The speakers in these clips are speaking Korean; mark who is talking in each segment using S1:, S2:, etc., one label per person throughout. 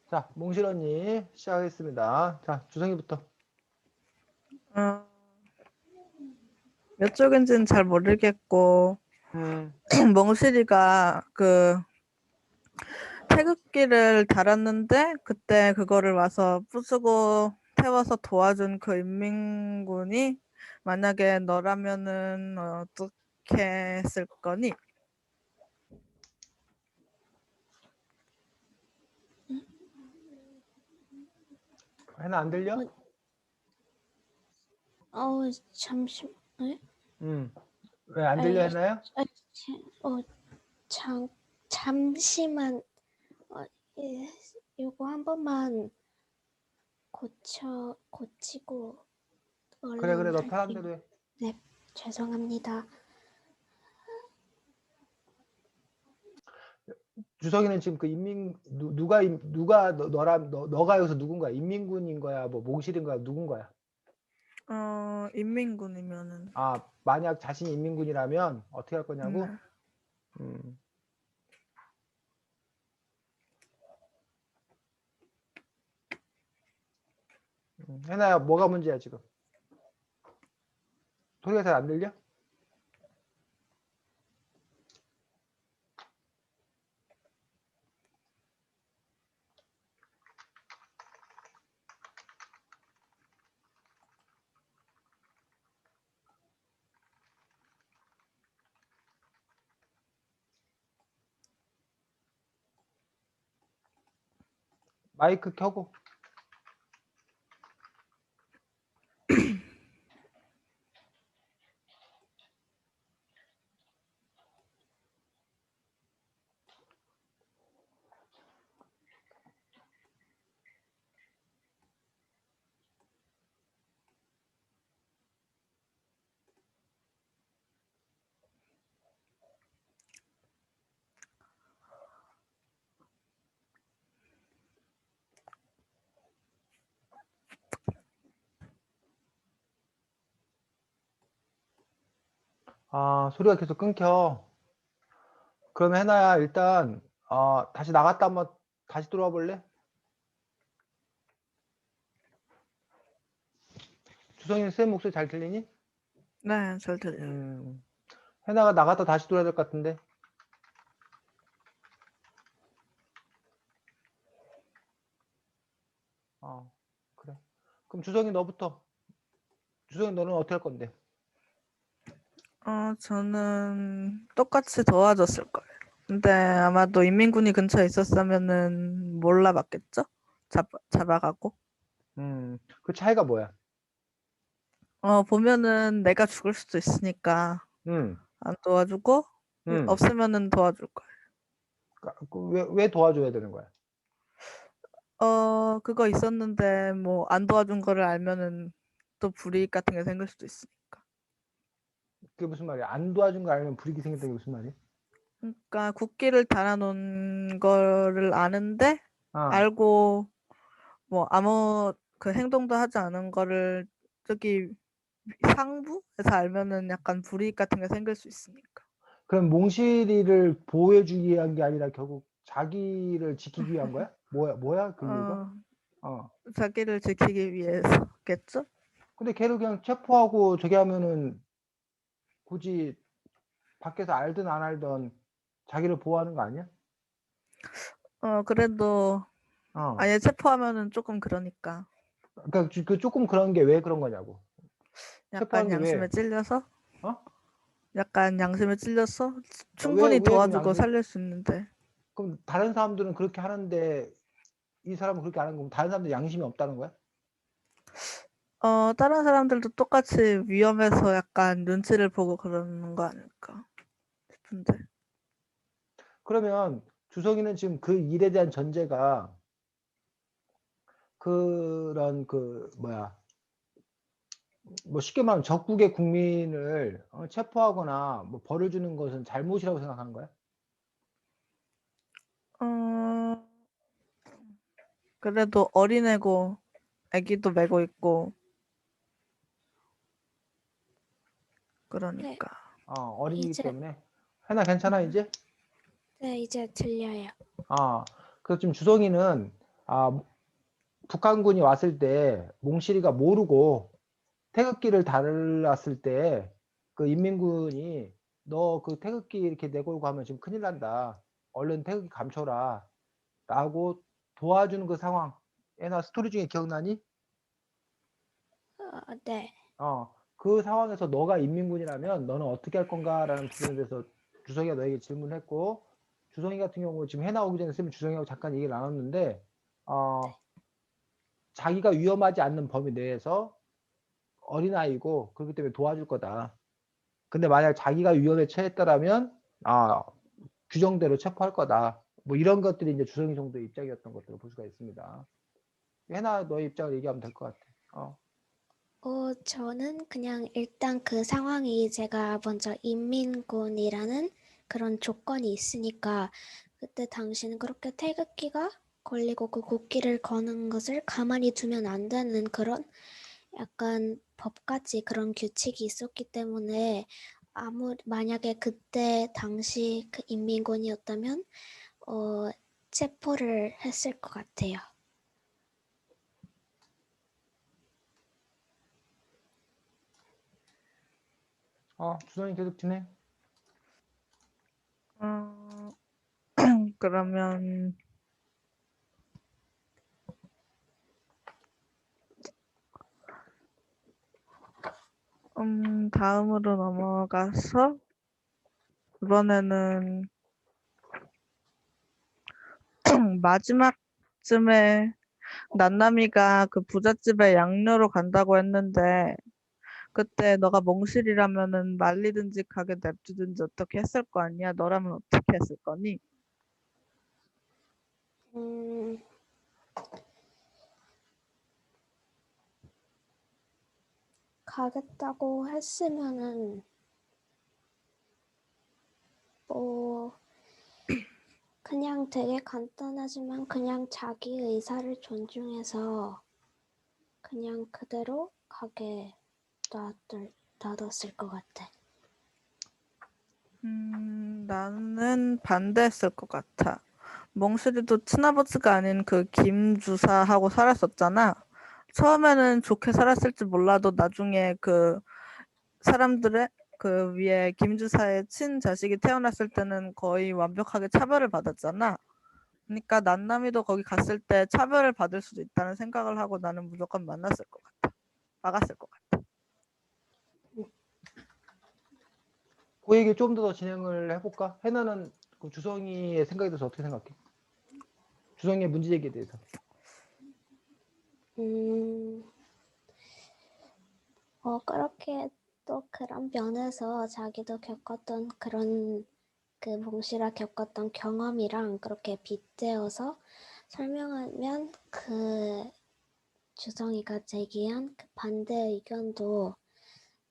S1: 자, 몽실 언니 시작하겠습니다. 자, 주성이부터.
S2: 어, 몇 쪽인지는 잘 모르겠고
S1: 음,
S2: 멍실이가 그 태극기를 달았는데 그때 그거를 와서 부수고 태워서 도와준 그 인민군이 만약에 너라면은 어떻게 했을 거니?
S1: 해나 안 들려?
S3: 잠시, 네?
S1: 왜 안 들려 해나요?
S3: 잠시만, 예, 요거 한 번만 고치고
S1: 그래,
S3: 얼른
S1: 너 편한
S3: 할게요.
S1: 대로 해.
S3: 네, 죄송합니다.
S1: 주성이는 지금 그 너가 여기서 누군가야? 인민군인 거야? 뭐 몽실인 거야? 누군 거야?
S2: 인민군이면은
S1: 아, 만약 자신이 인민군이라면 어떻게 할
S2: 네.
S1: 거냐고? 음, 해나야, 뭐가 문제야, 지금? 소리가 잘 안 들려? 마이크 켜고. 아, 소리가 계속 끊겨. 그러면 해나야, 일단 다시 나갔다 한번 다시 들어와 볼래? 주성이는 쌤 목소리 잘 들리니?
S2: 네, 잘 들려요.
S1: 해나가 나갔다 다시 들어야 될 것 같은데. 그래. 그럼 주성이 너부터. 주성이 너는 어떻게 할 건데?
S2: 저는 똑같이 도와줬을 거예요. 근데 아마도 인민군이 근처에 있었으면은 몰라봤겠죠? 잡아가고.
S1: 그 차이가 뭐야?
S2: 보면은 내가 죽을 수도 있으니까
S1: 음,
S2: 안 도와주고
S1: 음.
S2: 없으면은 도와줄 거예요.
S1: 왜 도와줘야 되는 거야?
S2: 그거 있었는데 뭐 안 도와준 거를 알면은 또 불이익 같은 게 생길 수도 있으니까.
S1: 그게 무슨 말이야? 안 도와준 거 알면 불이익이 생겼다는 게 무슨 말이야?
S2: 그러니까 국기를 달아놓은 거를 아는데
S1: 아,
S2: 알고 뭐 아무 그 행동도 하지 않은 거를 저기 상부에서 알면은 약간 불이익 같은 게 생길 수 있으니까.
S1: 그럼 몽실이를 보호해주기 위한 게 아니라 결국 자기를 지키기 위한 거야? 뭐야 그 이유가?
S2: 어,
S1: 어.
S2: 자기를 지키기 위해서겠죠?
S1: 근데 걔를 그냥 체포하고 저기 하면은 굳이 밖에서 알든 안 알든 자기를 보호하는 거 아니야?
S2: 그래도
S1: 어.
S2: 아예 체포하면은 조금 그러니까.
S1: 그러니까 그 조금 그런 게 왜 그런 거냐고. 체포하는
S2: 약간
S1: 게
S2: 양심에
S1: 왜?
S2: 찔려서?
S1: 어?
S2: 약간 양심에 찔려서
S1: 왜,
S2: 충분히
S1: 왜 그럼
S2: 도와주고
S1: 양심,
S2: 살릴 수 있는데.
S1: 그럼 다른 사람들은 그렇게 하는데 이 사람은 그렇게 안 하는 거면 다른 사람들 양심이 없다는 거야?
S2: 다른 사람들도 똑같이 위험해서 약간 눈치를 보고 그러는 거 아닐까 싶은데.
S1: 그러면 주성이는 지금 그 일에 대한 전제가 그런 뭐 쉽게 말하면 적국의 국민을 체포하거나 뭐 벌을 주는 것은 잘못이라고 생각하는 거야?
S2: 어, 그래도 어린애고 아기도 메고 있고
S3: 네,
S2: 그러니까.
S1: 어린이기
S3: 이제,
S1: 때문에. 해나 괜찮아 이제?
S3: 네, 이제 들려요.
S1: 그래서 지금 주성이는 북한군이 왔을 때 몽실이가 모르고 태극기를 달았을 때 그 인민군이 너 그 태극기 이렇게 내걸고 하면 지금 큰일 난다. 얼른 태극기 감춰라. 라고 도와주는 그 상황. 애나 스토리 중에 기억나니?
S3: 네.
S1: 그 상황에서 너가 인민군이라면 너는 어떻게 할 건가라는 부분에 대해서 주성이가 너에게 질문했고, 주성이 같은 경우 지금 해 나오기 전에 쓰면 주성이하고 잠깐 얘기를 나눴는데, 자기가 위험하지 않는 범위 내에서 어린아이고 그렇기 때문에 도와줄 거다. 근데 만약 자기가 위험에 처했다라면 규정대로 체포할 거다. 뭐 이런 것들이 이제 주성이 정도의 입장이었던 것들을 볼 수가 있습니다. 해나 너의 입장을 얘기하면 될 것 같아.
S3: 저는 그냥 일단 그 상황이 제가 먼저 인민군이라는 그런 조건이 있으니까 그때 당시는 그렇게 태극기가 걸리고 그 국기를 거는 것을 가만히 두면 안 되는 그런 약간 법까지 그런 규칙이 있었기 때문에 만약에 그때 당시 그 인민군이었다면 체포를 했을 것 같아요.
S1: 주성이 계속 진행.
S2: 그러면 다음으로 넘어가서 이번에는 마지막쯤에 난남이가 그 부잣집에 양녀로 간다고 했는데 그때 너가 몽실이라면은 말리든지 가게 냅두든지 어떻게 했을 거 아니야? 너라면 어떻게 했을 거니?
S3: 가겠다고 했으면은 그냥 되게 간단하지만 그냥 자기 의사를 존중해서 그냥 그대로 가게 놔뒀을 것 같아.
S2: 나는 반대했을 것 같아. 몽실이도 친아버지가 아닌 그 김 주사하고 살았었잖아. 처음에는 좋게 살았을지 몰라도 나중에 그 사람들의 그 위에 김 주사의 친자식이 태어났을 때는 거의 완벽하게 차별을 받았잖아. 그러니까 난남이도 거기 갔을 때 차별을 받을 수도 있다는 생각을 하고 나는 무조건 만났을 것 같아. 막았을 것 같아.
S1: 그 얘기 좀 더 진행을 해볼까? 해나는 그 주성이의 생각에 대해서 어떻게 생각해? 주성이의 문제제기에 대해서.
S3: 그렇게 또 그런 면에서 자기도 겪었던 그런 그 몽실아 겪었던 경험이랑 그렇게 빗대어서 설명하면 그 주성이가 제기한 그 반대 의견도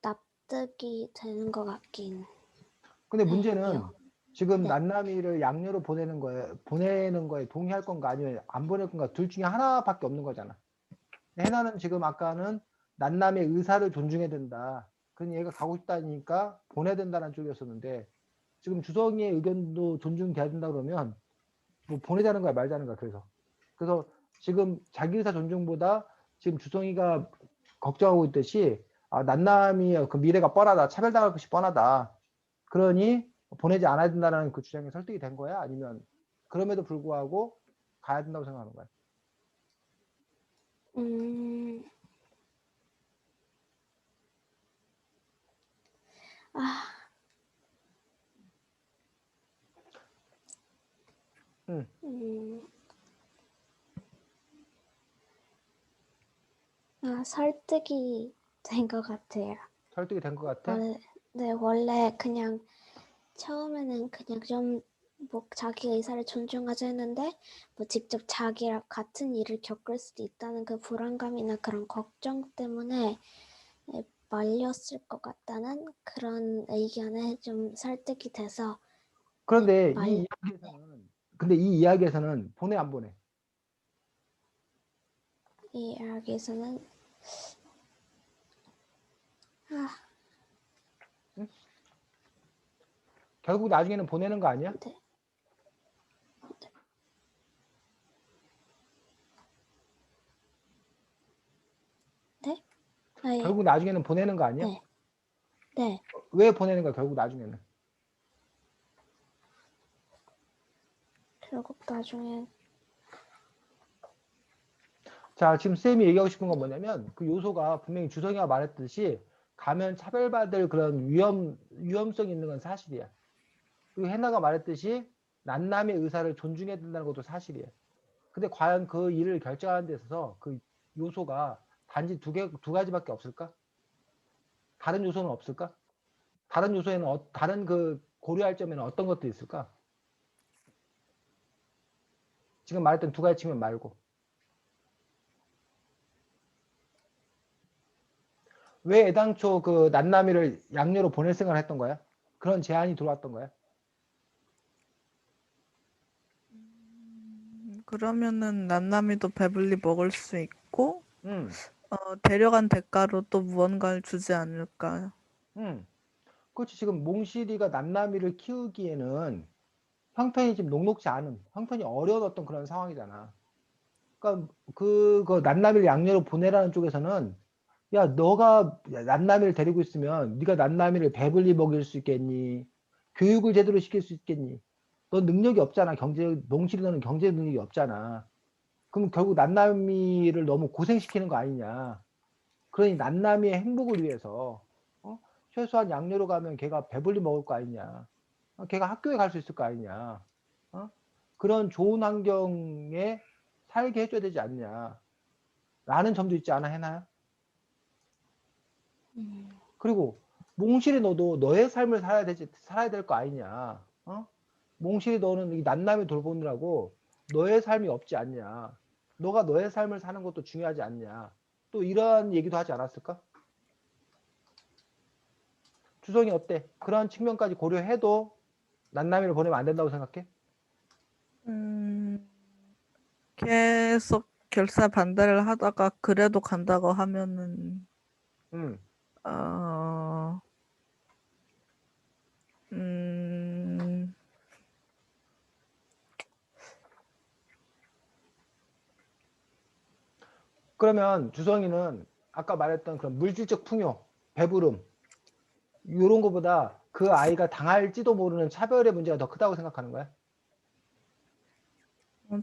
S3: 납득이 되는 것 같긴.
S1: 근데 문제는 지금
S3: 네.
S1: 난남이를 양녀로 보내는 거에 동의할 건가 아니면 안 보낼 건가 둘 중에 하나밖에 없는 거잖아. 해나는 지금 아까는 난남의 의사를 존중해야 된다. 그러니 얘가 가고 싶다니까 보내야 된다는 쪽이었었는데 지금 주성이의 의견도 존중돼야 된다 그러면 뭐 보내자는 거야 말자는 거야. 그래서 지금 자기 의사 존중보다 지금 주성이가 걱정하고 있듯이 난남이 그 미래가 뻔하다. 차별당할 것이 뻔하다. 그러니 보내지 않아야 된다는 그 주장이 설득이 된 거야? 아니면 그럼에도 불구하고 가야 된다고 생각하는 거야?
S3: 설득이 된 것 같아요.
S1: 설득이 된 것 같아?
S3: 원래 그냥 처음에는 그냥 좀 뭐 자기 의사를 존중하자 했는데 뭐 직접 자기랑 같은 일을 겪을 수도 있다는 그 불안감이나 그런 걱정 때문에 말렸을 것 같다는 그런 의견에 좀 설득이 돼서.
S1: 그런데 이 이야기에서는 보내 안 보내?
S3: 이 이야기에서는
S1: 응? 결국 나중에는 보내는 거 아니야?
S3: 네. 네,
S1: 결국 나중에는 보내는 거 아니야?
S3: 네. 네.
S1: 왜 보내는 거야, 결국 나중에는?
S3: 결국 나중에
S1: 자, 지금 쌤이 얘기하고 싶은 건 뭐냐면 그 요소가 분명히 주성이가 말했듯이 가면 차별받을 그런 위험성이 있는 건 사실이야. 그리고 해나가 말했듯이 난남의 의사를 존중해야 된다는 것도 사실이에요. 근데 과연 그 일을 결정하는 데 있어서 그 요소가 단지 두 가지밖에 없을까? 다른 요소는 없을까? 다른 요소에는 다른 그 고려할 점에는 어떤 것도 있을까? 지금 말했던 두 가지 측면 말고. 왜 애당초 그 난남이를 양녀로 보낼 생각을 했던 거야? 그런 제안이 들어왔던 거야?
S2: 그러면은 난남이도 배불리 먹을 수 있고
S1: 음,
S2: 데려간 대가로 또 무언가를 주지 않을까.
S1: 그렇지. 지금 몽실이가 난남이를 키우기에는 형편이 지금 녹록지 않은, 형편이 어려운 어떤 그런 상황이잖아. 그러니까 그 난남이를 양녀로 보내라는 쪽에서는 야, 너가 난남이를 데리고 있으면 네가 난남이를 배불리 먹일 수 있겠니? 교육을 제대로 시킬 수 있겠니? 너 능력이 없잖아. 몽실이 너는 경제 능력이 없잖아. 그럼 결국 난남이를 너무 고생시키는 거 아니냐. 그러니 난남이의 행복을 위해서 최소한 양녀로 가면 걔가 배불리 먹을 거 아니냐. 걔가 학교에 갈 수 있을 거 아니냐. 그런 좋은 환경에 살게 해줘야 되지 않냐. 라는 점도 있지 않아, 해나요? 그리고 몽실이 너도 너의 삶을 살아야 될 거 아니냐. 몽실이 너는 이 난남이 돌보느라고 너의 삶이 없지 않냐. 너가 너의 삶을 사는 것도 중요하지 않냐. 또 이러한 얘기도 하지 않았을까? 주성이 어때? 그런 측면까지 고려해도 난남이를 보내면 안 된다고 생각해?
S2: 계속 결사 반대를 하다가 그래도 간다고 하면은
S1: 음.
S2: 어,
S1: 그러면 주성이는 아까 말했던 그런 물질적 풍요, 배부름 이런 거보다 그 아이가 당할지도 모르는 차별의 문제가 더 크다고 생각하는 거야?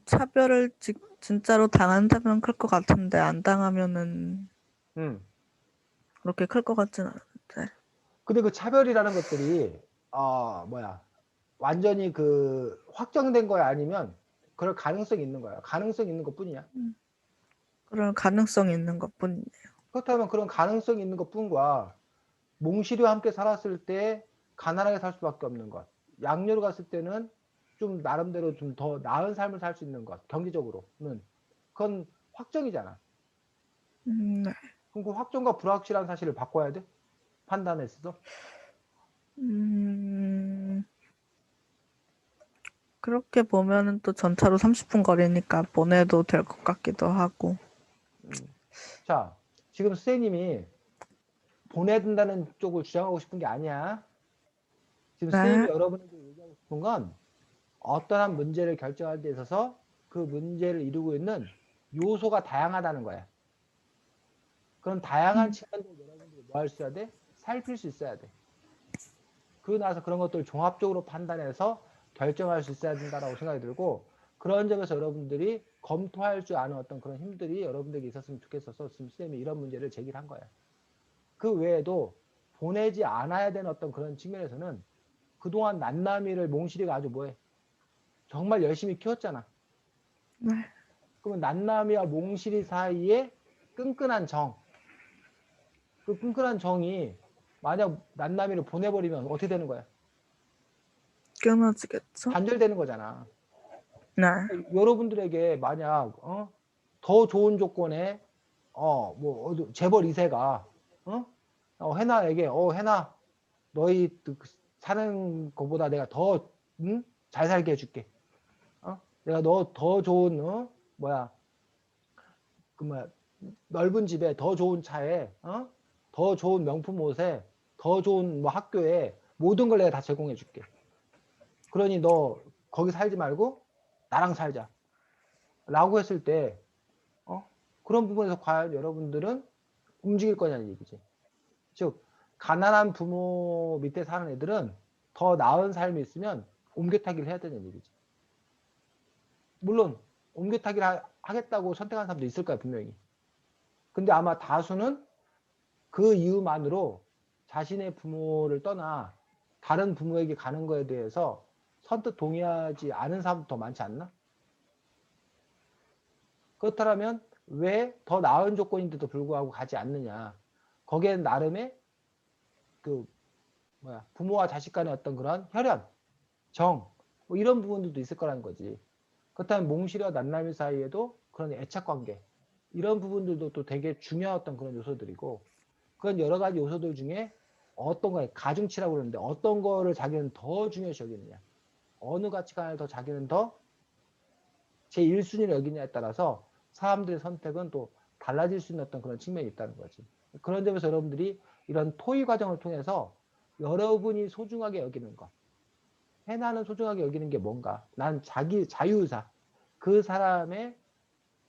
S2: 차별을 진짜로 당한다면 클 것 같은데 안 당하면은
S1: 음.
S2: 그렇게 클 것 같진 않은데.
S1: 근데 그 차별이라는 것들이 완전히 그 확정된 거야 아니면 그럴 가능성이 있는 거야? 가능성이 있는 것뿐이야.
S2: 그럴 가능성이 있는 것뿐이에요.
S1: 그렇다면 그런 가능성이 있는 것뿐과 몽실이와 함께 살았을 때 가난하게 살 수밖에 없는 것. 양녀로 갔을 때는 좀 나름대로 좀 더 나은 삶을 살 수 있는 것. 경제적으로는. 그건 확정이잖아.
S2: 네.
S1: 그럼 그 확정과 불확실한 사실을 바꿔야 돼? 판단에 있어서?
S2: 그렇게 보면은 또 전차로 30분 거리니까 보내도 될 것 같기도 하고.
S1: 자, 지금 선생님이 보내야 된다는 쪽을 주장하고 싶은 게 아니야. 지금 선생님이
S2: 네.
S1: 여러분에게 얘기하고 싶은 건 어떠한 문제를 결정할 데 있어서 그 문제를 이루고 있는 요소가 다양하다는 거야. 그런 다양한 측면들을 여러분들이 뭐 할 수 있어야 돼? 살필 수 있어야 돼. 그러고 나서 그런 것들을 종합적으로 판단해서 결정할 수 있어야 된다라고 생각이 들고 그런 점에서 여러분들이 검토할 줄 아는 어떤 그런 힘들이 여러분들에게 있었으면 좋겠어서 지금 쌤이 이런 문제를 제기를 한 거야. 그 외에도 보내지 않아야 되는 어떤 그런 측면에서는 그동안 난남이를 몽실이가 아주 뭐해? 정말 열심히 키웠잖아.
S2: 네.
S1: 그러면 난남이와 몽실이 사이에 끈끈한 정, 그 끈끈한 정이 만약 난남이를 보내버리면 어떻게 되는 거야?
S2: 끊어지겠죠?
S1: 단절되는 거잖아.
S2: 네.
S1: 여러분들에게 만약 더 좋은 조건에 재벌 2세가 해나에게 해나 너희 사는 것보다 내가 더 잘 살게 해줄게. 내가 너 더 좋은 넓은 집에 더 좋은 차에 더 좋은 명품 옷에 더 좋은 뭐 학교에 모든 걸 내가 다 제공해 줄게. 그러니 너 거기 살지 말고 나랑 살자. 라고 했을 때 그런 부분에서 과연 여러분들은 움직일 거냐는 얘기지. 즉 가난한 부모 밑에 사는 애들은 더 나은 삶이 있으면 옮겨타기를 해야 되는 얘기지. 물론 옮겨타기를 하겠다고 선택한 사람도 있을 거야 분명히. 근데 아마 다수는 그 이유만으로 자신의 부모를 떠나 다른 부모에게 가는 거에 대해서 선뜻 동의하지 않은 사람도 더 많지 않나? 그렇다면 왜 더 나은 조건인데도 불구하고 가지 않느냐? 거기엔 나름의 그 부모와 자식 간의 어떤 그런 혈연, 정, 뭐 이런 부분들도 있을 거라는 거지. 그렇다면 몽실이와 난남이 사이에도 그런 애착관계, 이런 부분들도 또 되게 중요했던 그런 요소들이고, 그런 여러 가지 요소들 중에 어떤 거에 가중치라고 그러는데 어떤 거를 자기는 더 중요시 여기느냐, 어느 가치관을 더 자기는 더 제1순위로 여기냐에 따라서 사람들의 선택은 또 달라질 수 있는 어떤 그런 측면이 있다는 거지. 그런 점에서 여러분들이 이런 토의 과정을 통해서 여러분이 소중하게 여기는 것, 해나는 소중하게 여기는 게 뭔가, 난 자기 자유의사, 그 사람의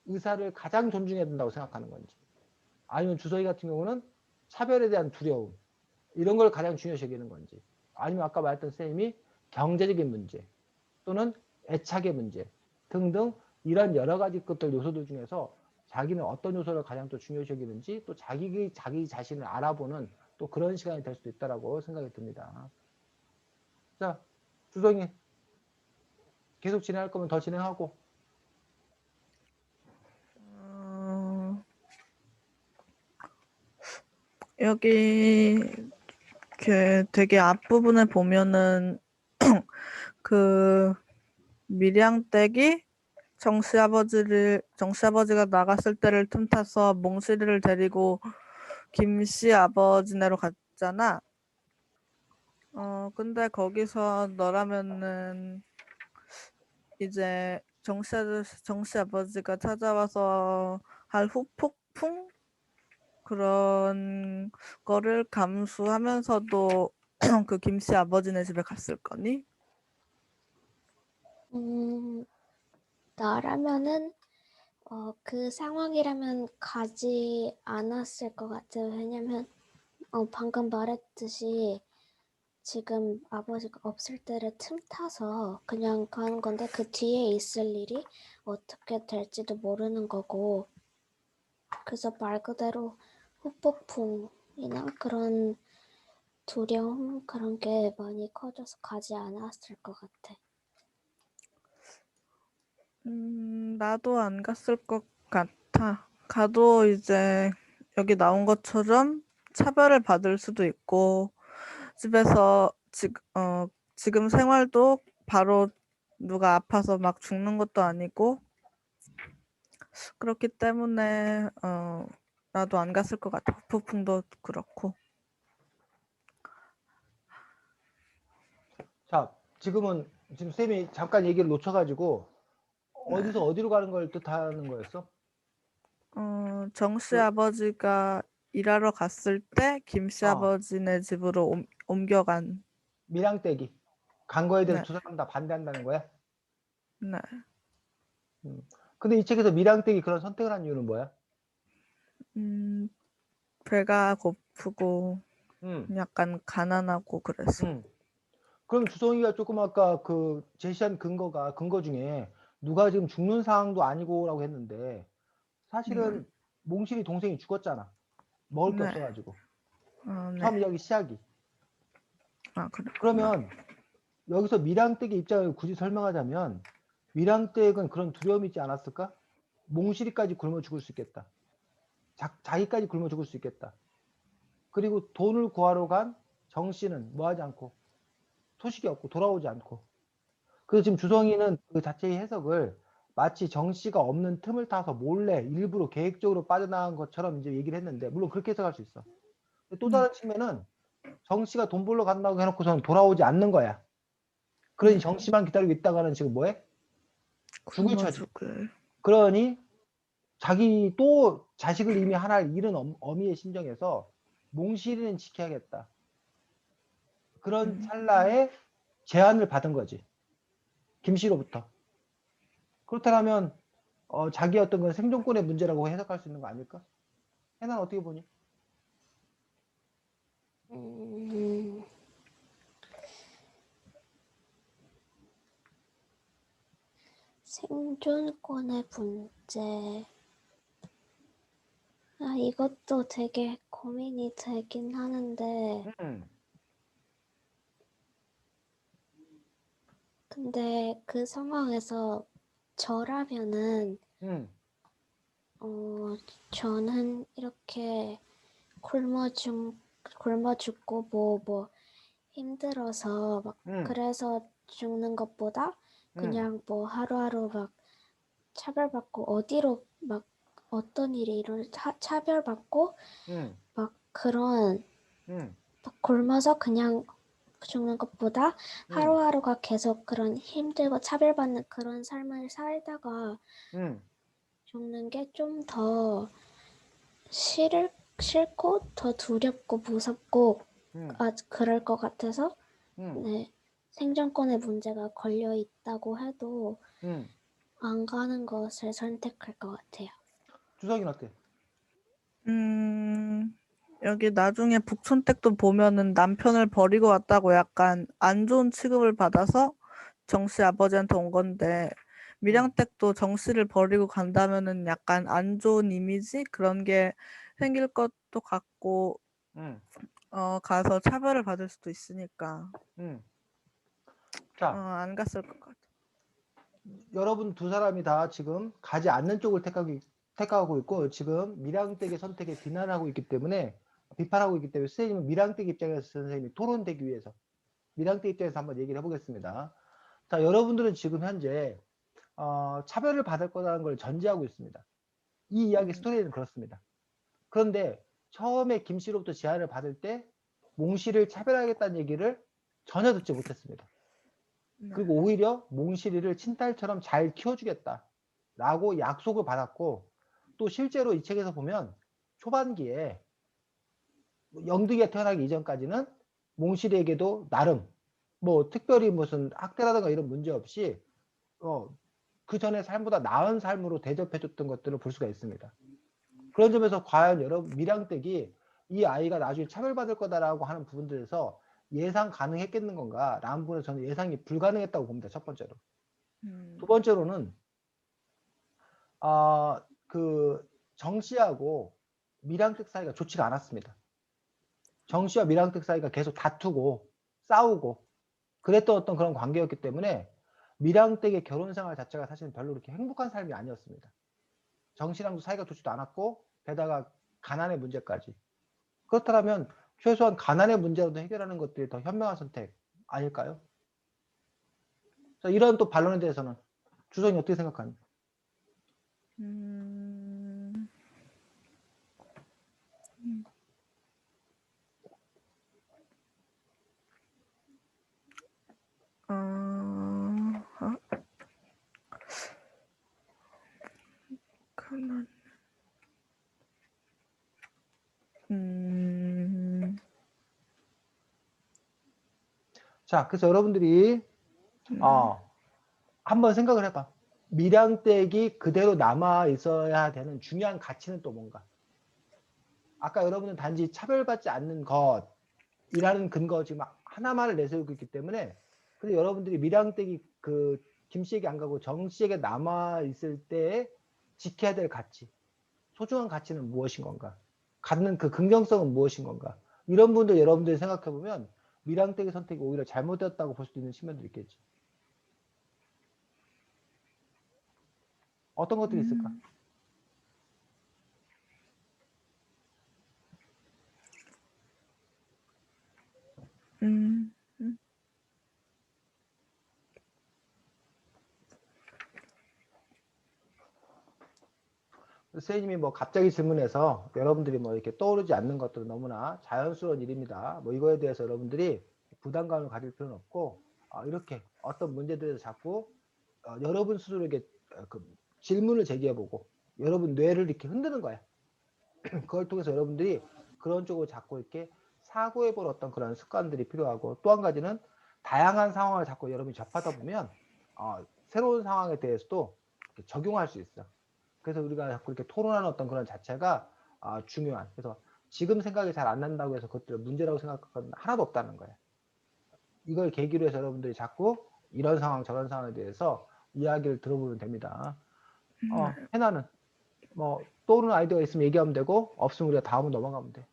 S1: 의사를 가장 존중해야 된다고 생각하는 건지, 아니면 주석이 같은 경우는 차별에 대한 두려움, 이런 걸 가장 중요시 여기는 건지, 아니면 아까 말했던 쌤이 경제적인 문제 또는 애착의 문제 등등 이런 여러 가지 것들 요소들 중에서 자기는 어떤 요소를 가장 또 중요시 여기는지, 또 자기 자신을 알아보는 또 그런 시간이 될 수도 있다라고 생각이 듭니다. 자, 주성이 계속 진행할 거면 더 진행하고.
S2: 여기 이렇게 되게 앞부분에 보면은 그 밀양댁이 정씨아버지가 나갔을 때를 틈타서 몽실이를 데리고 김씨 아버지네로 갔잖아. 근데 거기서 너라면은 이제 정씨 아버지가 찾아와서 할 후폭풍 그런 거를 감수하면서도 그 김씨 아버지네 집에 갔을 거니?
S3: 나라면은 그 상황이라면 가지 않았을 것 같아요. 왜냐면 방금 말했듯이 지금 아버지가 없을 때를 틈타서 그냥 가는 건데 그 뒤에 있을 일이 어떻게 될지도 모르는 거고, 그래서 말 그대로 후폭풍이나 그런 두려움, 그런 게 많이 커져서 가지 않았을 것 같아.
S2: 나도 안 갔을 것 같아. 가도 이제 여기 나온 것처럼 차별을 받을 수도 있고, 집에서 지금 생활도 바로 누가 아파서 막 죽는 것도 아니고, 그렇기 때문에 나도 안 갔을 것 같아. 폭풍도 그렇고.
S1: 자, 지금 쌤이 잠깐 얘기를 놓쳐가지고 어디서 어디로 가는 걸 뜻하는 거였어?
S2: 정씨
S1: 그
S2: 아버지가 일하러 갔을 때 김씨 아버지네 집으로 옮겨간.
S1: 밀양떼기 간 거에 대해서
S2: 네,
S1: 두 사람 다 반대한다는 거야?
S2: 네.
S1: 근데 이 책에서 밀양떼기 그런 선택을 한 이유는 뭐야?
S2: 배가 고프고
S1: 음,
S2: 약간 가난하고 그랬어.
S1: 그럼 주성이가 조금 아까 그 제시한 근거 중에 누가 지금 죽는 상황도 아니고라고 했는데 사실은 몽실이 동생이 죽었잖아. 먹을 게
S2: 네.
S1: 없어가지고.
S2: 네.
S1: 처음 이야기 시작이.
S2: 그렇구나.
S1: 그러면 여기서 밀양댁의 입장을 굳이 설명하자면 밀양댁은 그런 두려움이 있지 않았을까? 몽실이까지 굶어 죽을 수 있겠다. 자기까지 굶어 죽을 수 있겠다. 그리고 돈을 구하러 간 정씨는 뭐 하지 않고 소식이 없고 돌아오지 않고. 그래서 지금 주성이는 그 자체의 해석을 마치 정씨가 없는 틈을 타서 몰래 일부러 계획적으로 빠져나간 것처럼 이제 얘기를 했는데, 물론 그렇게 해석할 수 있어. 또 다른 측면은 정씨가 돈 벌러 간다고 해놓고서는 돌아오지 않는 거야. 그러니 정씨만 기다리고 있다가는 지금 뭐해? 죽을
S2: 굶어
S1: 처지.
S2: 죽을.
S1: 그러니 자기 또 자식을 이미 하나 잃은 어미의 심정에서 몽실이는 지켜야겠다. 그런 찰나에 제안을 받은 거지. 김씨로부터. 그렇다면 자기 어떤 건 생존권의 문제라고 해석할 수 있는 거 아닐까? 해나는 어떻게 보니?
S3: 음, 생존권의 문제. 이것도 되게 고민이 되긴 하는데,
S1: 음,
S3: 근데 그 상황에서 저라면은,
S1: 음,
S3: 저는 이렇게 굶어 죽고 뭐 힘들어서 막
S1: 음,
S3: 그래서 죽는 것보다
S1: 음,
S3: 그냥 뭐 하루하루 막 차별받고 어디로 막 어떤 일이 차별받고
S1: 음,
S3: 막 그런
S1: 음,
S3: 막 굶어서 그냥 죽는 것보다
S1: 음,
S3: 하루하루가 계속 그런 힘들고 차별받는 그런 삶을 살다가
S1: 음,
S3: 죽는 게 좀 더 싫고 더 두렵고 무섭고
S1: 음,
S3: 그럴 것 같아서
S1: 음,
S3: 네, 생존권의 문제가 걸려 있다고 해도
S1: 음.
S3: 안 가는 것을 선택할 것 같아요.
S1: 주석이는 어때?
S2: 여기 나중에 북촌댁도 보면은 남편을 버리고 왔다고 약간 안 좋은 취급을 받아서 정씨 아버지한테 온 건데 밀양댁도 정씨를 버리고 간다면은 약간 안 좋은 이미지 그런 게 생길 것도 같고
S1: 음,
S2: 가서 차별을 받을 수도 있으니까
S1: 음. 자,
S2: 안 갔을 것 같아.
S1: 여러분 두 사람이 다 지금 가지 않는 쪽을 택하고 있고 지금 밀양댁의 선택에 비난하고 있기 때문에 비판하고 있기 때문에 선생님은 밀양댁 입장에서 선생님이 토론되기 위해서 밀양댁 입장에서 한번 얘기를 해보겠습니다. 자, 여러분들은 지금 현재 차별을 받을 거라는 걸 전제하고 있습니다. 이 이야기 스토리는 그렇습니다. 그런데 처음에 김 씨로부터 제안을 받을 때 몽 씨를 차별하겠다는 얘기를 전혀 듣지 못했습니다. 그리고 오히려 몽실이를 친딸처럼 잘 키워주겠다 라고 약속을 받았고 또 실제로 이 책에서 보면 초반기에 영득이가 태어나기 이전까지는 몽실이에게도 나름 뭐 특별히 무슨 학대라든가 이런 문제 없이 그 전에 삶보다 나은 삶으로 대접해줬던 것들을 볼 수가 있습니다. 그런 점에서 과연 여러분 밀양댁이 이 아이가 나중에 차별받을 거다라고 하는 부분들에서 예상 가능했겠는 건가 라는 부분에서 저는 예상이 불가능했다고 봅니다. 첫 번째로. 두 번째로는 그 정씨하고 밀양댁 사이가 좋지가 않았습니다. 정씨와 밀양댁 사이가 계속 다투고 싸우고 그랬던 어떤 그런 관계였기 때문에 밀양댁의 결혼 생활 자체가 사실은 별로 그렇게 행복한 삶이 아니었습니다. 정씨랑도 사이가 좋지도 않았고 게다가 가난의 문제까지. 그렇다면 최소한 가난의 문제라도 해결하는 것들이 더 현명한 선택 아닐까요? 자, 이런 또 반론에 대해서는 주성이 어떻게 생각하니?
S2: 음, 어, 어, 그러면,
S1: 자, 그래서 여러분들이 한번 생각을 해봐. 밀양댁이 그대로 남아 있어야 되는 중요한 가치는 또 뭔가? 아까 여러분은 단지 차별받지 않는 것이라는 근거 지금 하나만을 내세우고 있기 때문에 근데 여러분들이 밀양댁이 그 김씨에게 안 가고 정씨에게 남아 있을 때 지켜야 될 가치, 소중한 가치는 무엇인 건가? 갖는 그 긍정성은 무엇인 건가? 이런 분들 여러분들이 생각해 보면 밀양댁의 선택이 오히려 잘못되었다고 볼 수도 있는 측면도 있겠지. 어떤 것들이 있을까?
S2: 음,
S1: 선생님이 뭐 갑자기 질문해서 여러분들이 뭐 이렇게 떠오르지 않는 것들은 너무나 자연스러운 일입니다. 뭐 이거에 대해서 여러분들이 부담감을 가질 필요는 없고 이렇게 어떤 문제들에서 자꾸 여러분 스스로에게 그 질문을 제기해보고 여러분 뇌를 이렇게 흔드는 거야. 그걸 통해서 여러분들이 그런 쪽으로 자꾸 이렇게 사고해볼 어떤 그런 습관들이 필요하고 또 한 가지는 다양한 상황을 자꾸 여러분이 접하다 보면 새로운 상황에 대해서도 적용할 수 있어. 그래서 우리가 자꾸 이렇게 토론하는 어떤 그런 자체가 중요한. 그래서 지금 생각이 잘 안 난다고 해서 그것들을 문제라고 생각할 건 하나도 없다는 거예요. 이걸 계기로 해서 여러분들이 자꾸 이런 상황 저런 상황에 대해서 이야기를 들어보면 됩니다. 해나는 뭐 떠오르는 아이디어가 있으면 얘기하면 되고 없으면 우리가 다음으로 넘어가면 돼.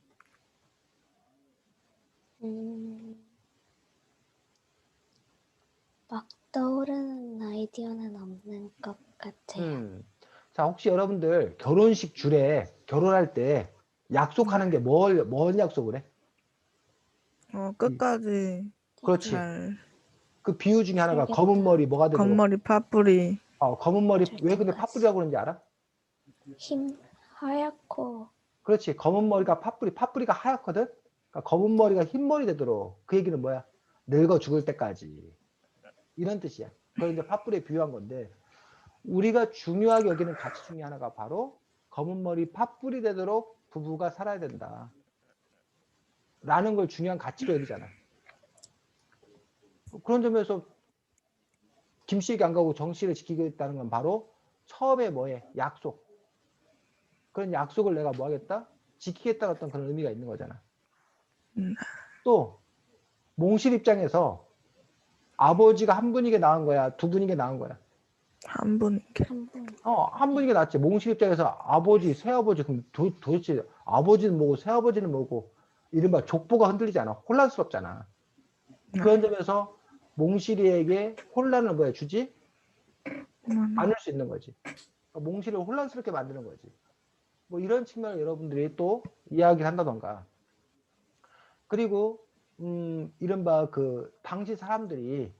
S3: 막 떠오르는 아이디어는 없는 것 같아요.
S1: 자, 혹시 여러분들 결혼식 줄에 결혼할 때 약속하는 게 뭔 약속을 해?
S2: 끝까지
S1: 그렇지.
S2: 잘
S1: 그 비유 중에 하나가
S3: 살겠다.
S1: 검은 머리 뭐가 되도록.
S2: 겉머리 파뿌리.
S1: 검은 머리 왜 근데
S3: 절대까지.
S1: 파뿌리라고 그러는지 알아?
S3: 하얗고
S1: 그렇지. 검은 머리가 파뿌리가 하얗거든. 그러니까 검은 머리가 흰 머리 되도록. 그 얘기는 뭐야? 늙어 죽을 때까지. 이런 뜻이야. 그걸 이제 파뿌리에 비유한 건데 우리가 중요하게 여기는 가치 중에 하나가 바로 검은 머리 파뿌리 되도록 부부가 살아야 된다. 라는 걸 중요한 가치로 여기잖아. 그런 점에서 김씨에게 안 가고 정씨를 지키겠다는 건 바로 처음에 뭐해? 약속. 그런 약속을 내가 뭐 하겠다? 지키겠다는 어떤 그런 의미가 있는 거잖아. 또 몽실 입장에서 아버지가 한 분이게 나은 거야? 두 분이게 나은 거야?
S2: 한 분이게.
S3: 한 분.
S1: 한 분이게 낫지. 몽실 입장에서 아버지, 새아버지, 그럼 도대체 아버지는 뭐고 새아버지는 뭐고 이른바 족보가 흔들리지 않아. 혼란스럽잖아. 그런 점에서 몽실이에게 혼란을 뭐야 주지? 않을 수 있는 거지. 그러니까 몽실을 혼란스럽게 만드는 거지. 뭐 이런 측면을 여러분들이 또 이야기를 한다던가. 그리고 이른바 그 당시 사람들이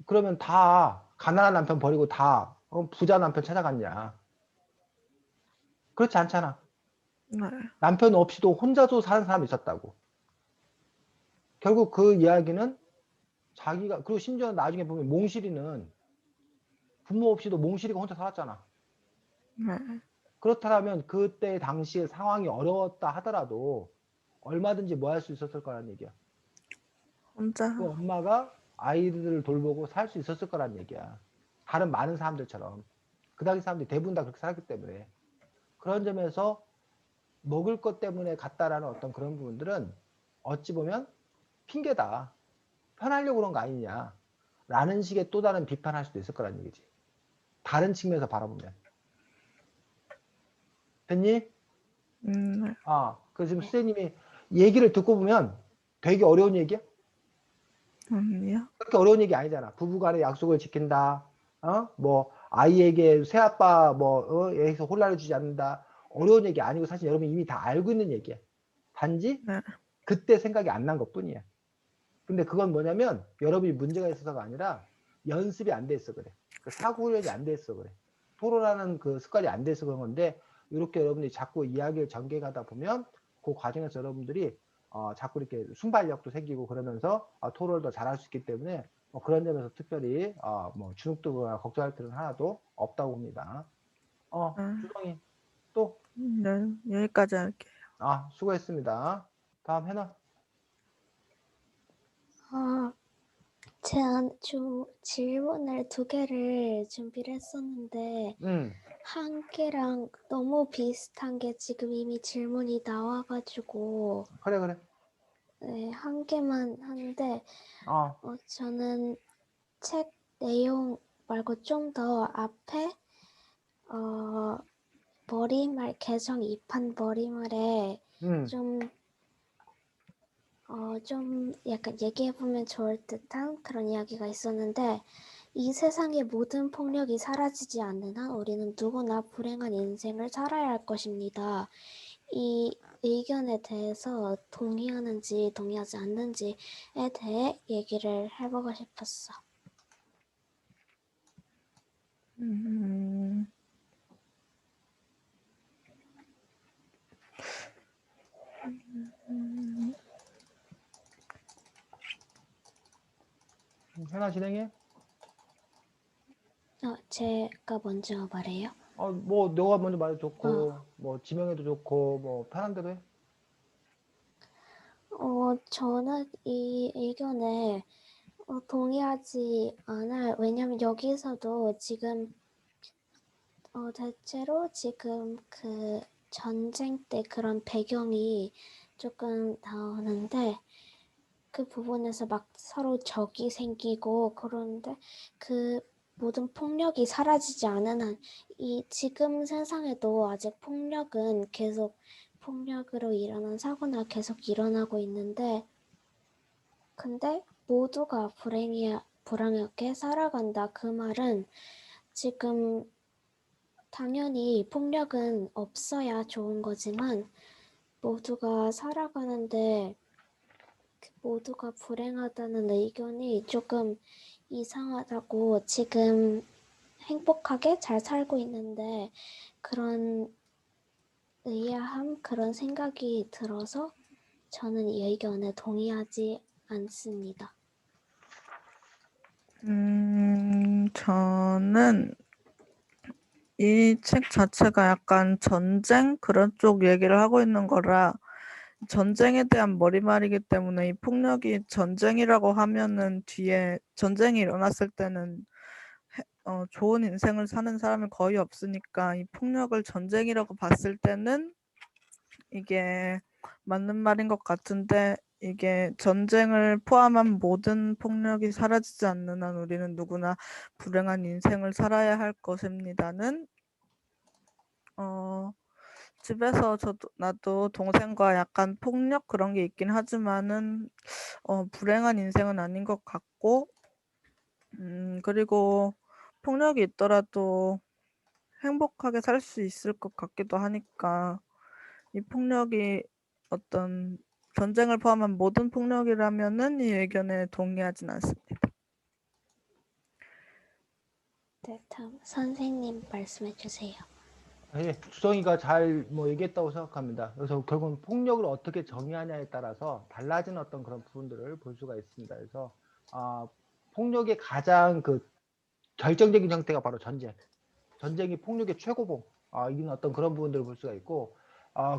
S1: 그러면 다 가난한 남편 버리고 다 부자 남편 찾아갔냐? 그렇지 않잖아.
S2: 네.
S1: 남편 없이도 혼자서 사는 사람이 있었다고. 결국 그 이야기는 자기가 그리고 심지어 나중에 보면 몽실이는 부모 없이도 몽실이가 혼자 살았잖아.
S2: 네.
S1: 그렇다면 그때 당시에 상황이 어려웠다 하더라도 얼마든지 뭐 할 수 있었을 거라는 얘기야.
S2: 혼자.
S1: 그 엄마가 아이들을 돌보고 살 수 있었을 거란 얘기야. 다른 많은 사람들처럼. 그 당시 사람들이 대부분 다 그렇게 살았기 때문에. 그런 점에서 먹을 것 때문에 갔다라는 어떤 그런 부분들은 어찌 보면 핑계다. 편하려고 그런 거 아니냐. 라는 식의 또 다른 비판할 수도 있을 거란 얘기지. 다른 측면에서 바라보면. 됐니?
S2: 네.
S1: 그 지금 선생님이 얘기를 듣고 보면 되게 어려운 얘기야?
S2: 아니요.
S1: 그렇게 어려운 얘기 아니잖아. 부부간의 약속을 지킨다. 뭐 아이에게 새아빠 에서 혼란을 주지 않는다. 어려운 얘기 아니고 사실 여러분 이미 다 알고 있는 얘기야. 단지
S2: 네.
S1: 그때 생각이 안 난 것뿐이야. 근데 그건 뭐냐면 여러분이 문제가 있어서가 아니라 연습이 안 돼 있어 그래. 그 사고 훈련이 안 돼 있어 그래. 토론하는 그 습관이 안 돼 있어 그런 건데 이렇게 여러분이 자꾸 이야기를 전개하다 보면 그 과정에서 여러분들이 자꾸 이렇게 순발력도 생기고 그러면서 토론을 더 잘할 수 있기 때문에 그런 점에서 특별히 뭐 주눅들거나 걱정할 필요는 하나도 없다고 봅니다. 주성이 또
S2: 네. 여기까지 할게요.
S1: 수고했습니다. 다음 해나.
S3: 제가 질문을 2개를 준비를 했었는데 한 개랑 너무 비슷한 게 지금 이미 질문이 나와가지고
S1: 그래.
S3: 네, 한 개만 하는데 저는 책 내용 말고 좀 더 앞에 머리말 개정 2판 머리말에 좀 약간 얘기해보면 좋을 듯한 그런 이야기가 있었는데 이 세상의 모든 폭력이 사라지지 않는 한 우리는 누구나 불행한 인생을 살아야 할 것입니다. 이 의견에 대해서 동의하는지 동의하지 않는지에 대해 얘기를 해보고 싶었어.
S1: 해나 진행해.
S3: 제가 먼저 말해요?
S1: 뭐 너가 먼저 말해도 좋고 뭐 지명해도 좋고 뭐 편한 대로 해.
S3: 저는 이 의견에 동의하지 않아요. 왜냐면 여기서도 지금 대체로 지금 그 전쟁 때 그런 배경이 조금 나오는데 그 부분에서 막 서로 적이 생기고 그러는데 그 모든 폭력이 사라지지 않은 한 이 지금 세상에도 아직 폭력은 계속 폭력으로 일어난 사고나 계속 일어나고 있는데 근데 모두가 불행하게 살아간다. 그 말은 지금 당연히 폭력은 없어야 좋은 거지만 모두가 살아가는데 모두가 불행하다는 의견이 조금 이상하다고 지금 행복하게 잘 살고 있는데 그런 의아함 그런 생각이 들어서 저는 이 의견에 동의하지 않습니다.
S2: 저는 이 책 자체가 약간 전쟁 그런 쪽 얘기를 하고 있는 거라 전쟁에 대한 머리말이기 때문에 이 폭력이 전쟁이라고 하면은 뒤에 전쟁이 일어났을 때는 좋은 인생을 사는 사람이 거의 없으니까 이 폭력을 전쟁이라고 봤을 때는 이게 맞는 말인 것 같은데 이게 전쟁을 포함한 모든 폭력이 사라지지 않는 한 우리는 누구나 불행한 인생을 살아야 할 것입니다는 집에서 나도 동생과 약간 폭력 그런 게 있긴 하지만은 불행한 인생은 아닌 것 같고 그리고 폭력이 있더라도 행복하게 살 수 있을 것 같기도 하니까 이 폭력이 어떤 전쟁을 포함한 모든 폭력이라면은 이 의견에 동의하진 않습니다.
S3: 네, 다음 선생님 말씀해 주세요.
S1: 예, 주성이가 잘 뭐 얘기했다고 생각합니다. 그래서 결국은 폭력을 어떻게 정의하냐에 따라서 달라지는 어떤 그런 부분들을 볼 수가 있습니다. 그래서 폭력의 가장 그 결정적인 형태가 바로 전쟁. 전쟁이 폭력의 최고봉. 이런 어떤 그런 부분들을 볼 수가 있고,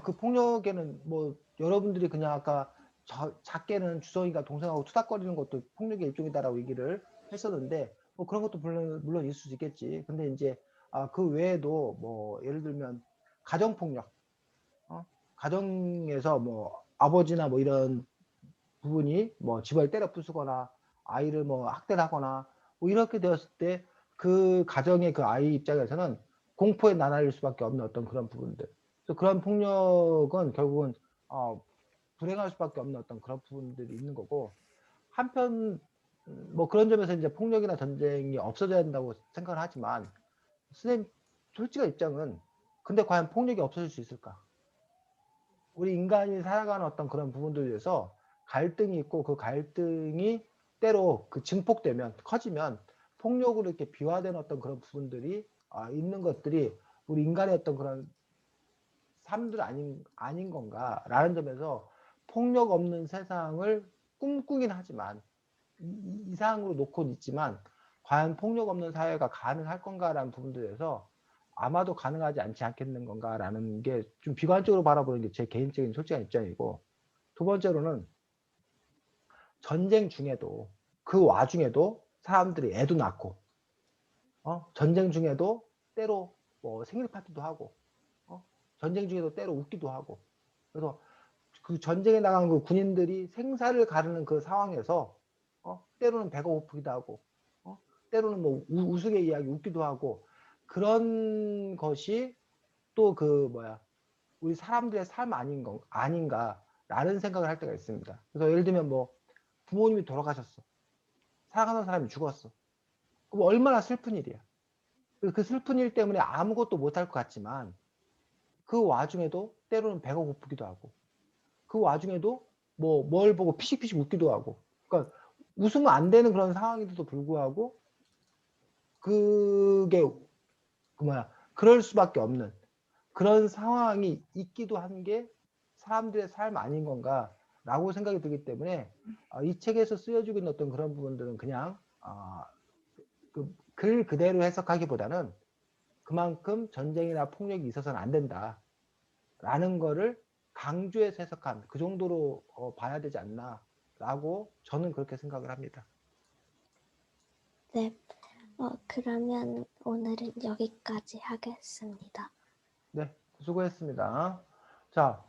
S1: 그 폭력에는 뭐 여러분들이 그냥 아까 작게는 주성이가 동생하고 투닥거리는 것도 폭력의 일종이다라고 얘기를 했었는데, 뭐 그런 것도 물론 있을 수 있겠지. 근데 이제 그 외에도 뭐 예를 들면 가정폭력, 가정에서 뭐 아버지나 뭐 이런 부분이 뭐 집을 때려 부수거나 아이를 뭐 학대를 하거나 뭐 이렇게 되었을 때 그 가정의 그 아이 입장에서는 공포에 나날릴 수밖에 없는 어떤 그런 부분들. 그래서 그런 폭력은 결국은 불행할 수밖에 없는 어떤 그런 부분들이 있는 거고, 한편 뭐 그런 점에서 이제 폭력이나 전쟁이 없어져야 된다고 생각을 하지만, 선생님 솔직한 입장은 근데 과연 폭력이 없어질 수 있을까? 우리 인간이 살아가는 어떤 그런 부분들에서 갈등이 있고, 그 갈등이 때로 그 증폭되면, 커지면 폭력으로 이렇게 비화되는 어떤 그런 부분들이 있는 것들이 우리 인간의 어떤 그런 삶들 아닌 건가라는 점에서, 폭력 없는 세상을 꿈꾸긴 하지만, 이상으로 놓고 있지만 과연 폭력 없는 사회가 가능할 건가라는 부분들에서 아마도 가능하지 않지 않겠는 건가라는 게 좀 비관적으로 바라보는 게 제 개인적인 솔직한 입장이고, 두 번째로는 전쟁 중에도, 그 와중에도 사람들이 애도 낳고, 전쟁 중에도 때로 뭐 생일 파티도 하고, 전쟁 중에도 때로 웃기도 하고, 그래서 그 전쟁에 나간 그 군인들이 생사를 가르는 그 상황에서 때로는 배가 고프기도 하고, 때로는 뭐 우스개 이야기 웃기도 하고, 그런 것이 또 그 우리 사람들의 삶 아닌가라는 생각을 할 때가 있습니다. 그래서 예를 들면 뭐 부모님이 돌아가셨어, 사랑하는 사람이 죽었어, 그럼 얼마나 슬픈 일이야. 그 슬픈 일 때문에 아무것도 못할 것 같지만 그 와중에도 때로는 배가 고프기도 하고, 그 와중에도 뭐 뭘 보고 피식피식 웃기도 하고, 그러니까 웃으면 안 되는 그런 상황인데도 불구하고 그게 그럴 수밖에 없는 그런 상황이 있기도 한 게 사람들의 삶 아닌 건가라고 생각이 들기 때문에, 이 책에서 쓰여지고 있는 어떤 그런 부분들은 그냥 글 그대로 해석하기보다는 그만큼 전쟁이나 폭력이 있어서는 안 된다라는 거를 강조해서 해석한, 그 정도로 봐야 되지 않나라고 저는 그렇게 생각을 합니다.
S3: 네, 그러면 오늘은 여기까지 하겠습니다.
S1: 네, 수고했습니다. 자,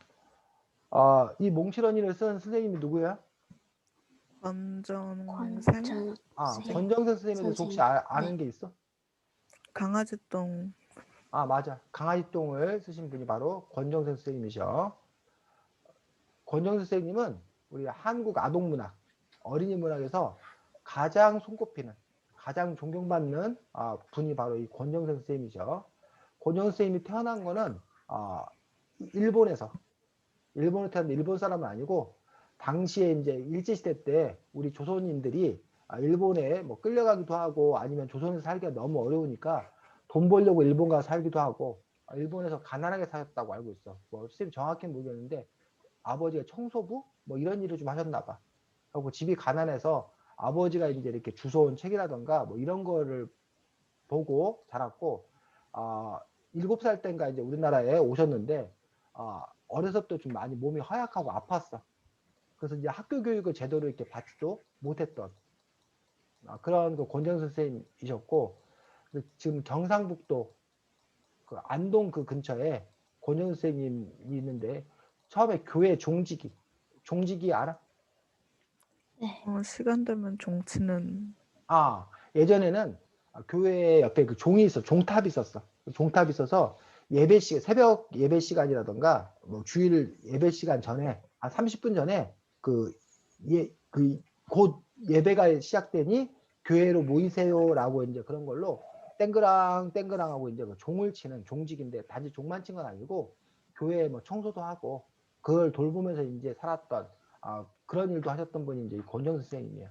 S1: 이 몽실언니를 쓴 선생님이 누구야?
S2: 권정생
S3: 권전
S1: 권정선 선생님에 대해서 혹시 아는
S3: 네.
S1: 게 있어?
S2: 강아지똥.
S1: 맞아. 강아지똥을 쓰신 분이 바로 권정선 선생님이셔. 권정선 선생님은 우리 한국 아동문학, 어린이 문학에서 가장 손꼽히는, 가장 존경받는 분이 바로 이 권정선 선생님이셔. 권정선 선생님이 태어난 거는 일본에서 태어난 일본 사람은 아니고 당시에 이제 일제시대 때 우리 조선인들이 일본에 뭐 끌려가기도 하고 아니면 조선에서 살기가 너무 어려우니까 돈 벌려고 일본 가서 살기도 하고 일본에서 가난하게 사셨다고 알고 있어. 뭐 선생님 정확히는 모르겠는데 아버지가 청소부 뭐 이런 일을 좀 하셨나 봐. 그리고 집이 가난해서 아버지가 이제 이렇게 주워온 책이라던가 뭐 이런 거를 보고 자랐고 7살 때인가 이제 우리나라에 오셨는데 어려서부터 좀 많이 몸이 허약하고 아팠어. 그래서 이제 학교 교육을 제대로 이렇게 받지도 못했던 그런 그 권정 선생님이셨고 지금 경상북도 그 안동 그 근처에 권정 선생님이 있는데 처음에 교회 종직이 알아?
S3: 네.
S2: 시간 되면 종치는.
S1: 예전에는 교회 옆에 그 종이 있어, 종탑이 있었어. 종탑이 있어서 예배 시 새벽 예배 시간이라던가 뭐 주일 예배 시간 전에 한 30분 전에 곧 예배가 시작되니 교회로 모이세요라고 이제 그런 걸로 땡그랑 하고 이제 그 종을 치는 종직인데 단지 종만 친 건 아니고 교회 뭐 청소도 하고 그걸 돌보면서 이제 살았던 그런 일도 하셨던 분이 이제 권정 선생님이에요.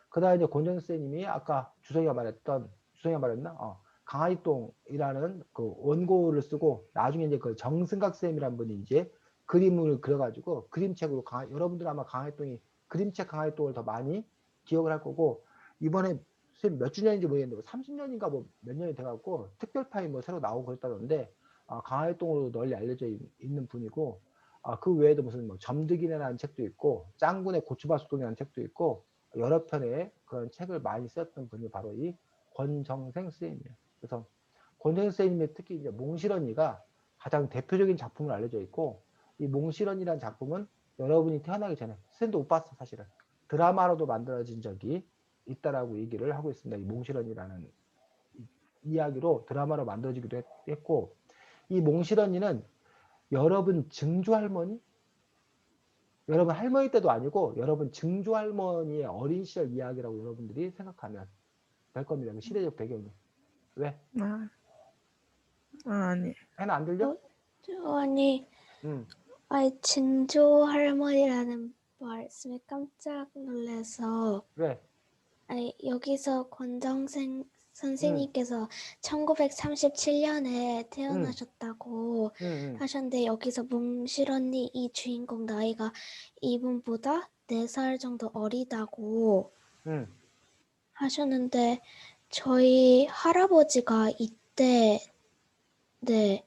S1: 그다음에 이제 권정 선생님이 아까 주성이가 말했나? 강아지똥이라는 그 원고를 쓰고 나중에 이제 그 정승각 선생님이라는 분이 이제 그림을 그려가지고 그림책으로 여러분들 아마 강아지똥이 그림책 강아지똥을 더 많이 기억을 할 거고 이번에 선생님 몇 주년인지 모르겠는데 30년인가 뭐 몇 년이 돼갖고 특별판이 뭐 새로 나오고 그랬다던데 강아지똥으로 널리 알려져 있는 분이고 그 외에도 무슨 뭐 점득이네라는 책도 있고 짱군의 고추밭소동이라는 책도 있고 여러 편의 그런 책을 많이 썼던 분이 바로 이 권정생 선생님이에요. 그래서 권정생 선생님의 특히 이제 몽실언니가 가장 대표적인 작품을 알려져 있고 이 몽실언니라는 작품은 여러분이 태어나기 전에 선생님도 못 봤어 사실은 드라마로도 만들어진 적이 있다라고 얘기를 하고 있습니다. 이 몽실언니라는 이야기로 드라마로 만들어지기도 했고 이 몽실언니는 여러분 증조 할머니 여러분 할머니 때도 아니고 여러분 증조 할머니의 어린 시절 이야기라고 여러분들이 생각하면 될 겁니다. 그 시대적 배경이. 왜?
S2: 아니.
S1: 해나 안 들려?
S3: 아니,
S1: 응.
S3: 증조 할머니라는 말씀에 깜짝 놀라서
S1: 왜?
S3: 여기서 권정생
S1: 응.
S3: 선생님께서 1937년에
S1: 응.
S3: 태어나셨다고
S1: 응.
S3: 하셨는데 여기서 몽실언니 이 주인공 나이가 이분보다 4살 정도 어리다고
S1: 응.
S3: 하셨는데 저희 할아버지가 이때 네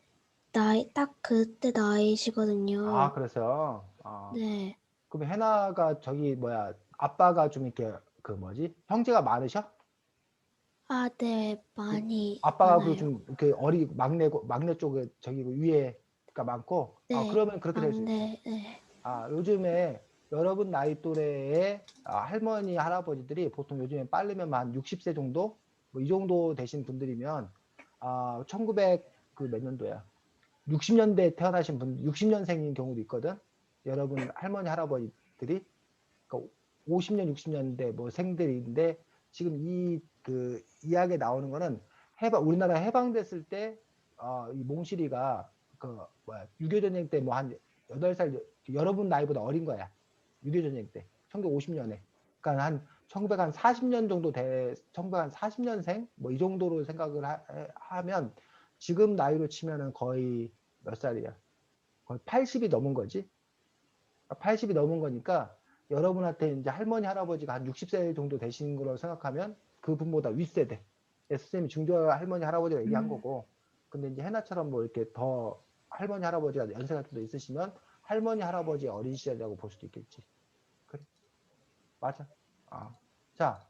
S3: 딱 그때 나이시거든요.
S1: 그래서
S3: 네.
S1: 그럼 해나가 저기 뭐야 아빠가 좀 이렇게 그 뭐지 형제가 많으셔?
S3: 네, 많이
S1: 아빠가 그
S3: 많아요.
S1: 좀 이렇게 막내 쪽에 저기 위에가 많고
S3: 네,
S1: 그러면 그렇게 될 수 있어.
S3: 네.
S1: 요즘에 여러분 나이 또래의 할머니, 할아버지들이 보통 요즘에 빠르면 한 60세 정도? 뭐 이 정도 되신 분들이면, 1900, 그 몇 년도야? 60년대 태어나신 분, 60년생인 경우도 있거든? 여러분 할머니, 할아버지들이. 그러니까 50년, 60년대 뭐 생들인데, 지금 그 이야기에 나오는 거는 우리나라 해방됐을 때, 이 몽실이가 그, 뭐야, 6.25 전쟁 때 뭐 한 8살, 여러분 나이보다 어린 거야. 6.25 전쟁 때. 1950년에. 그러니까 한 1940년 정도 1940년생? 뭐 이 정도로 생각을 하면 지금 나이로 치면은 거의 몇 살이야? 거의 80이 넘은 거지. 80이 넘은 거니까 여러분한테 이제 할머니, 할아버지가 한 60세 정도 되신 거로 생각하면 그분보다 윗세대. 선생님이 중조 할머니, 할아버지가 얘기한 거고. 근데 이제 해나처럼 뭐 이렇게 더 할머니, 할아버지가 연세가 좀 더 있으시면 할머니, 할아버지의 어린 시절이라고 볼 수도 있겠지. 그래. 맞아. 자,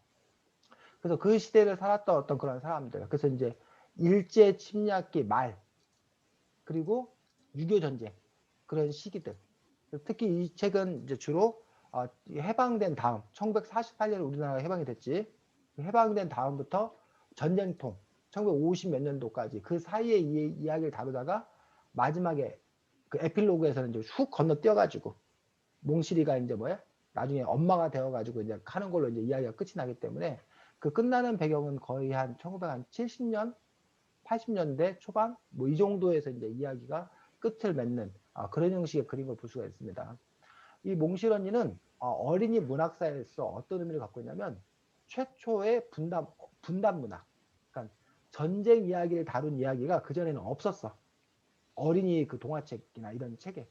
S1: 그래서 그 시대를 살았던 어떤 그런 사람들. 그래서 이제 일제 침략기 말, 그리고 6.25 전쟁 그런 시기들. 특히 이 책은 이제 주로 해방된 다음 1948년에 우리나라가 해방이 됐지. 해방된 다음부터 전쟁통 1950 몇 년도까지 그 사이의 이야기를 다루다가 마지막에 그 에필로그에서는 이제 훅 건너뛰어가지고 몽실이가 이제 나중에 엄마가 되어가지고 이제 하는 걸로 이제 이야기가 끝이 나기 때문에 그 끝나는 배경은 거의 한 1970년, 80년대 초반 뭐 이 정도에서 이제 이야기가 끝을 맺는 그런 형식의 그림을 볼 수가 있습니다. 이 몽실 언니는 어린이 문학사에서 어떤 의미를 갖고 있냐면 최초의 분단 문학. 그러니까 전쟁 이야기를 다룬 이야기가 그전에는 없었어. 어린이 그 동화책이나 이런 책에.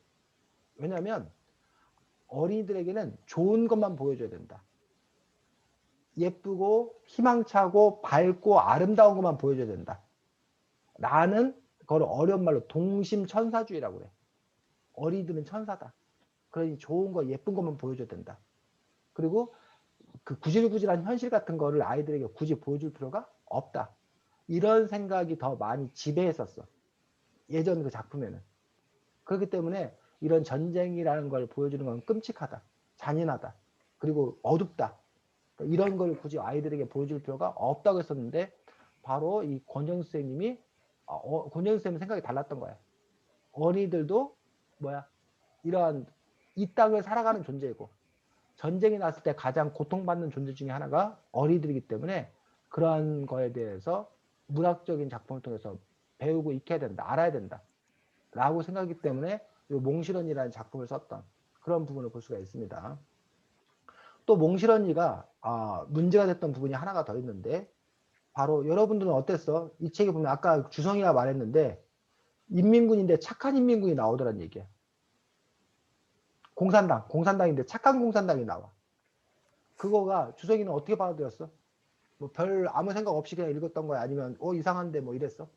S1: 왜냐하면 어린이들에게는 좋은 것만 보여줘야 된다. 예쁘고 희망차고 밝고 아름다운 것만 보여줘야 된다. 나는 그걸 어려운 말로 동심천사주의라고 그래. 어린이들은 천사다. 그러니 좋은 거 예쁜 것만 보여줘야 된다. 그리고 그 구질구질한 현실 같은 거를 아이들에게 굳이 보여줄 필요가 없다. 이런 생각이 더 많이 지배했었어. 예전 그 작품에는. 그렇기 때문에 이런 전쟁이라는 걸 보여주는 건 끔찍하다. 잔인하다. 그리고 어둡다. 이런 걸 굳이 아이들에게 보여줄 필요가 없다고 했었는데 바로 이 권정수 선생님이 권정수 선생님 생각이 달랐던 거야. 어린이들도 이러한 이 땅을 살아가는 존재이고 전쟁이 났을 때 가장 고통받는 존재 중에 하나가 어린이들이기 때문에 그러한 거에 대해서 문학적인 작품을 통해서 배우고 익혀야 된다. 알아야 된다. 라고 생각하기 때문에 이 몽실언니라는 작품을 썼던 그런 부분을 볼 수가 있습니다. 또 몽실언니가 문제가 됐던 부분이 하나가 더 있는데 바로 여러분들은 어땠어? 이 책에 보면 아까 주성이가 말했는데 인민군인데 착한 인민군이 나오더란 얘기야. 공산당인데 착한 공산당이 나와. 그거가 주성이는 어떻게 받아들였어? 뭐 별 아무 생각 없이 그냥 읽었던 거야? 아니면 이상한데 뭐 이랬어?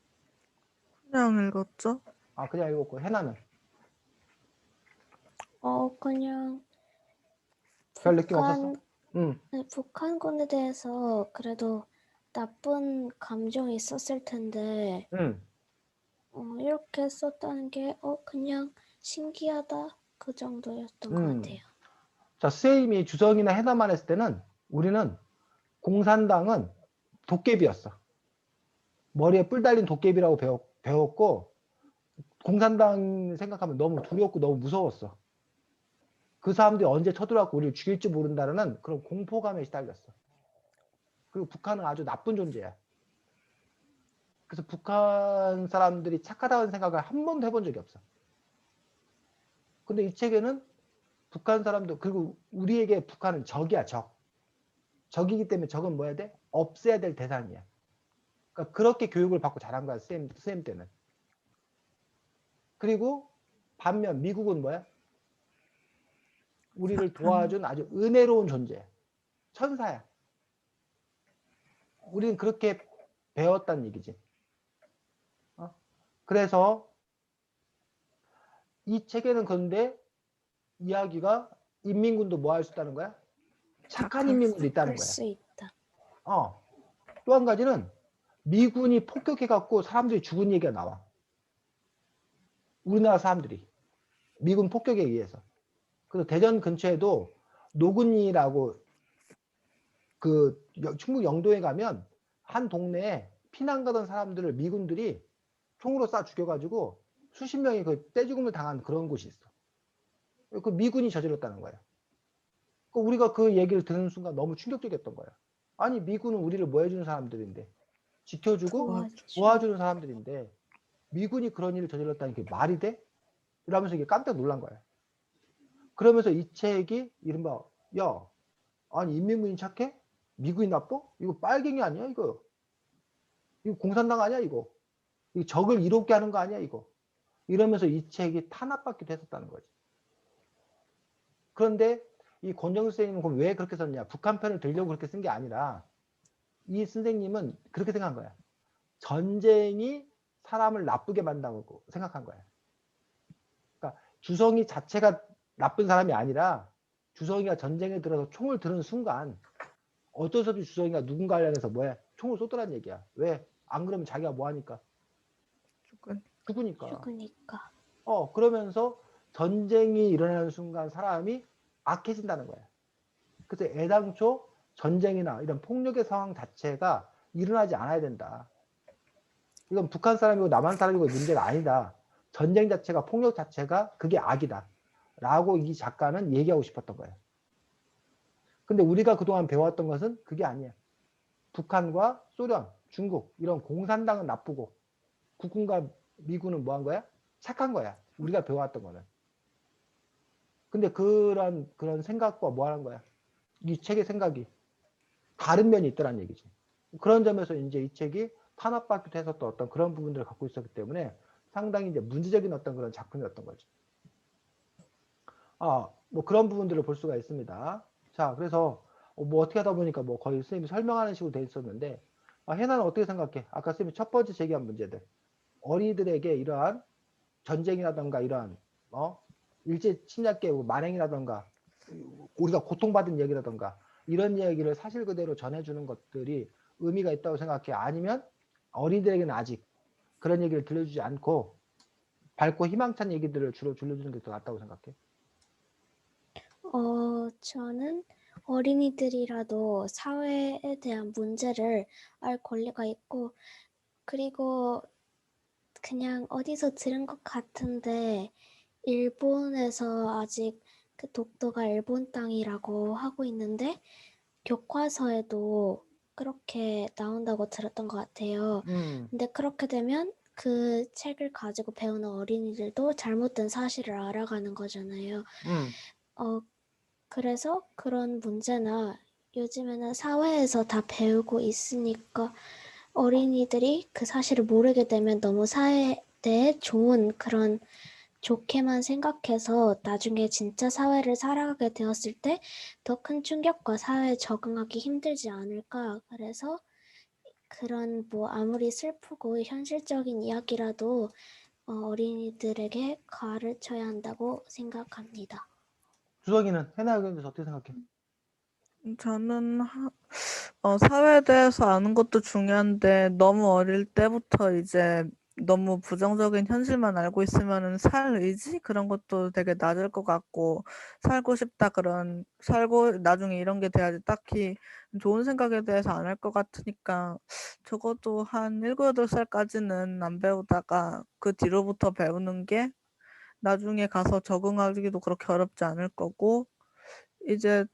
S2: 그냥 읽었죠.
S1: 그냥 읽었고 해나는
S3: 그냥
S1: 별 느낌 없었어? 응.
S3: 네, 북한군에 대해서 그래도 나쁜 감정이 있었을 텐데
S1: 응.
S3: 이렇게 썼다는 게 그냥 신기하다 그 정도였던 것 같아요.
S1: 자, 선생님이 주성이나 해나만 했을 때는 우리는 공산당은 도깨비였어. 머리에 뿔 달린 도깨비라고 배웠고 공산당 생각하면 너무 두렵고 너무 무서웠어. 그 사람들이 언제 쳐들어왔고 우리를 죽일지 모른다는 그런 공포감에 시달렸어. 그리고 북한은 아주 나쁜 존재야. 그래서 북한 사람들이 착하다는 생각을 한 번도 해본 적이 없어. 근데 이 책에는 북한 사람들, 그리고 우리에게 북한은 적이야, 적. 적이기 때문에 적은 뭐 해야 돼? 없애야 될 대상이야. 그러니까 그렇게 교육을 받고 자란 거야, 선생님 때는. 그리고 반면 미국은 뭐야? 우리를 도와준 아주 은혜로운 존재야. 천사야. 우리는 그렇게 배웠다는 얘기지. 그래서 이 책에는 그런데 이야기가 인민군도 뭐 할 수 있다는 거야? 착한 인민군도 있다는
S3: 할
S1: 거야.
S3: 수 있다.
S1: 또 한 가지는 미군이 폭격해갖고 사람들이 죽은 얘기가 나와. 우리나라 사람들이. 미군 폭격에 의해서. 그래서 대전 근처에도 노근이라고 그 충북 영도에 가면 한 동네에 피난 가던 사람들을 미군들이 총으로 쏴 죽여가지고 수십 명이 그 떼죽음을 당한 그런 곳이 있어. 그 미군이 저질렀다는 거야. 우리가 그 얘기를 듣는 순간 너무 충격적이었던 거야. 아니 미군은 우리를 뭐 해주는 사람들인데 지켜주고 도와주는 사람들인데 미군이 그런 일을 저질렀다는 게 말이 돼? 이러면서 이게 깜짝 놀란 거야. 그러면서 이 책이 이른바 아니 인민군이 착해? 미군이 나빠? 이거 빨갱이 아니야 이거? 이거 공산당 아니야 이거? 이거 적을 이롭게 하는 거 아니야 이거? 이러면서 이 책이 탄압받기도 했었다는 거지. 그런데 이 권정수 선생님은 그럼 왜 그렇게 썼냐? 북한 편을 들려고 그렇게 쓴 게 아니라 이 선생님은 그렇게 생각한 거야. 전쟁이 사람을 나쁘게 만든다고 생각한 거야. 그러니까 주성이 자체가 나쁜 사람이 아니라 주성이가 전쟁에 들어서 총을 드는 순간 어쩔 수 없이 주성이가 누군가를 향해서 총을 쏘더란 얘기야. 왜? 안 그러면 자기가 뭐 하니까? 죽으니까. 그러면서 전쟁이 일어나는 순간 사람이 악해진다는 거야. 그래서 애당초 전쟁이나 이런 폭력의 상황 자체가 일어나지 않아야 된다. 이건 북한 사람이고 남한 사람이고 문제가 아니다. 전쟁 자체가 폭력 자체가 그게 악이다. 라고 이 작가는 얘기하고 싶었던 거예요. 근데 우리가 그동안 배웠던 것은 그게 아니야. 북한과 소련, 중국 이런 공산당은 나쁘고 국군과 미군은 뭐 한 거야? 착한 거야. 우리가 배워왔던 거는. 근데 그런 생각과 뭐 하는 거야? 이 책의 생각이 다른 면이 있더란 얘기지. 그런 점에서 이제 이 책이 탄압받기도 해서 또 어떤 그런 부분들을 갖고 있었기 때문에 상당히 이제 문제적인 어떤 그런 작품이었던 거죠. 뭐 그런 부분들을 볼 수가 있습니다. 자, 그래서 뭐 어떻게 하다 보니까 뭐 거의 선생님이 설명하는 식으로 돼 있었는데, 해나는 어떻게 생각해? 아까 선생님이 첫 번째 제기한 문제들. 어린이들에게 이러한 전쟁이라던가 이러한 일제 침략계 만행이라던가 우리가 고통받은 얘기라던가 이런 얘기를 사실 그대로 전해주는 것들이 의미가 있다고 생각해? 아니면 어린이들에게는 아직 그런 얘기를 들려주지 않고 밝고 희망찬 얘기들을 주로 들려주는 게 더 낫다고 생각해?
S3: 저는 어린이들이라도 사회에 대한 문제를 알 권리가 있고, 그리고 그냥 어디서 들은 것 같은데, 일본에서 아직 그 독도가 일본 땅이라고 하고 있는데, 교과서에도 그렇게 나온다고 들었던 것 같아요. 근데 그렇게 되면 그 책을 가지고 배우는 어린이들도 잘못된 사실을 알아가는 거잖아요. 그래서 그런 문제나 요즘에는 사회에서 다 배우고 있으니까 어린이들이 그 사실을 모르게 되면 너무 사회에 대해 그런 좋게만 생각해서 나중에 진짜 사회를 살아가게 되었을 때 더 큰 충격과 사회에 적응하기 힘들지 않을까. 그래서 그런 뭐 아무리 슬프고 현실적인 이야기라도 어린이들에게 가르쳐야 한다고 생각합니다.
S1: 주성이는 해나 의견에 대해서 어떻게 생각해?
S2: 저는 사회에 대해서 아는 것도 중요한데 너무 어릴 때부터 이제 너무 부정적인 현실만 알고 있으면은 살 의지 그런 것도 되게 낮을 것 같고 살고 싶다 살고 나중에 이런 게 돼야지 딱히 좋은 생각에 대해서 안 할 것 같으니까 적어도 한 7, 8살까지는 안 배우다가 그 뒤로부터 배우는 게 나중에 가서 적응하기도 그렇게 어렵지 않을 거고 이제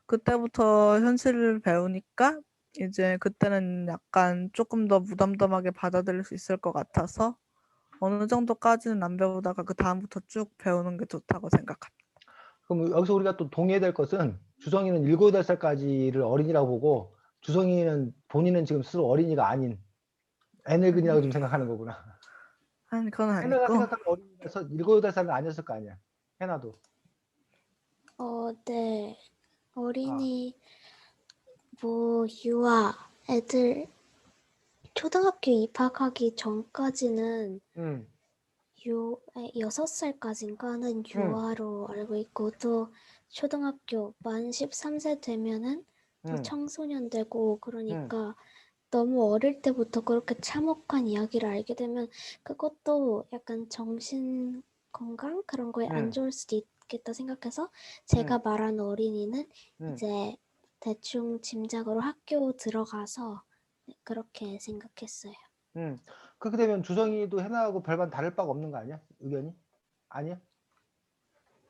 S2: 그때부터 현실을 배우니까 이제 그때는 약간 조금 더 무덤덤하게 받아들일 수 있을 것 같아서 어느 정도까지는 안 배우다가 그다음부터 쭉 배우는 게 좋다고 생각합니다.
S1: 그럼 여기서 우리가 또 동의해야 될 것은 주성이는 7, 8살까지를 어린이라고 보고 주성이는 본인은 지금 스스로 어린이가 아닌 애늙은이라고 좀 생각하는 거구나.
S2: 아니 그건
S1: 해나가
S2: 아니고
S1: 생각하는 어린이가 7, 8살은 아니었을 거 아니야. 해나도.
S3: 네.
S1: 아,
S3: 어린이, 유아, 애들, 초등학교 입학하기 전까지는
S1: 음,
S3: 6살까지인가는
S1: 음,
S3: 유아로 알고 있고, 또 초등학교 만 13세 되면은 또
S1: 음,
S3: 청소년 되고,
S1: 음,
S3: 그러니까 너무 어릴 때부터 그렇게 참혹한 이야기를 알게 되면 그것도 약간 정신 건강 그런 거에 안
S1: 음,
S3: 좋을 수도 있겠다 생각해서 제가
S1: 음,
S3: 말한 어린이는
S1: 음,
S3: 이제 대충 짐작으로 학교 들어가서 그렇게 생각했어요.
S1: 음. 그렇게 되면 주성이도 해나하고 별반 다를 바가 없는 거 아니야? 의견이? 아니야?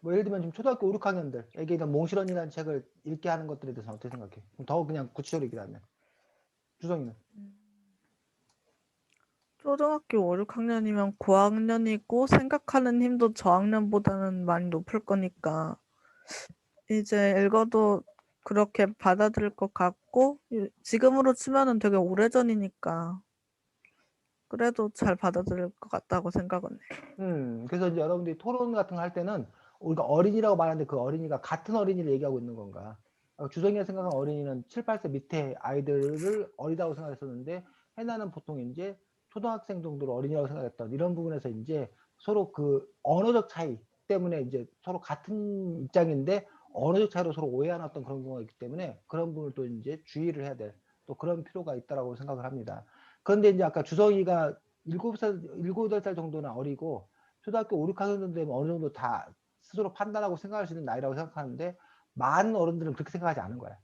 S1: 뭐 예를 들면 지금 초등학교 5, 6학년들에게 이런 몽실언이라는 책을 읽게 하는 것들에 대해서 어떻게 생각해? 그럼 더 그냥 구체적으로 얘기하면 주성이는?
S2: 초등학교 5, 6학년이면 고학년이고 생각하는 힘도 저학년보다는 많이 높을 거니까 이제 읽어도 그렇게 받아들일 것 같고 지금으로 치면은 되게 오래전이니까 그래도 잘 받아들일 것 같다고 생각은 해.
S1: 그래서 이제 여러분들이 토론 같은 거 할 때는 우리가 어린이라고 말하는데 그 어린이가 같은 어린이를 얘기하고 있는 건가? 주성이가 생각한 어린이는 7, 8세 밑에 아이들을 어리다고 생각했었는데 해나는 보통 이제 초등학생 정도로 어린이라고 생각했던 이런 부분에서 이제 서로 그 언어적 차이 때문에 이제 서로 같은 입장인데 언어적 차이로 서로 오해하는 어떤 그런 경우가 있기 때문에 그런 부분을 또 이제 주의를 해야 될 또 그런 필요가 있다라고 생각을 합니다. 그런데 이제 아까 주성이가 7살, 7, 8살 정도는 어리고 초등학교 5, 6학년 되면 어느 정도 다 스스로 판단하고 생각할 수 있는 나이라고 생각하는데 많은 어른들은 그렇게 생각하지 않은 거야.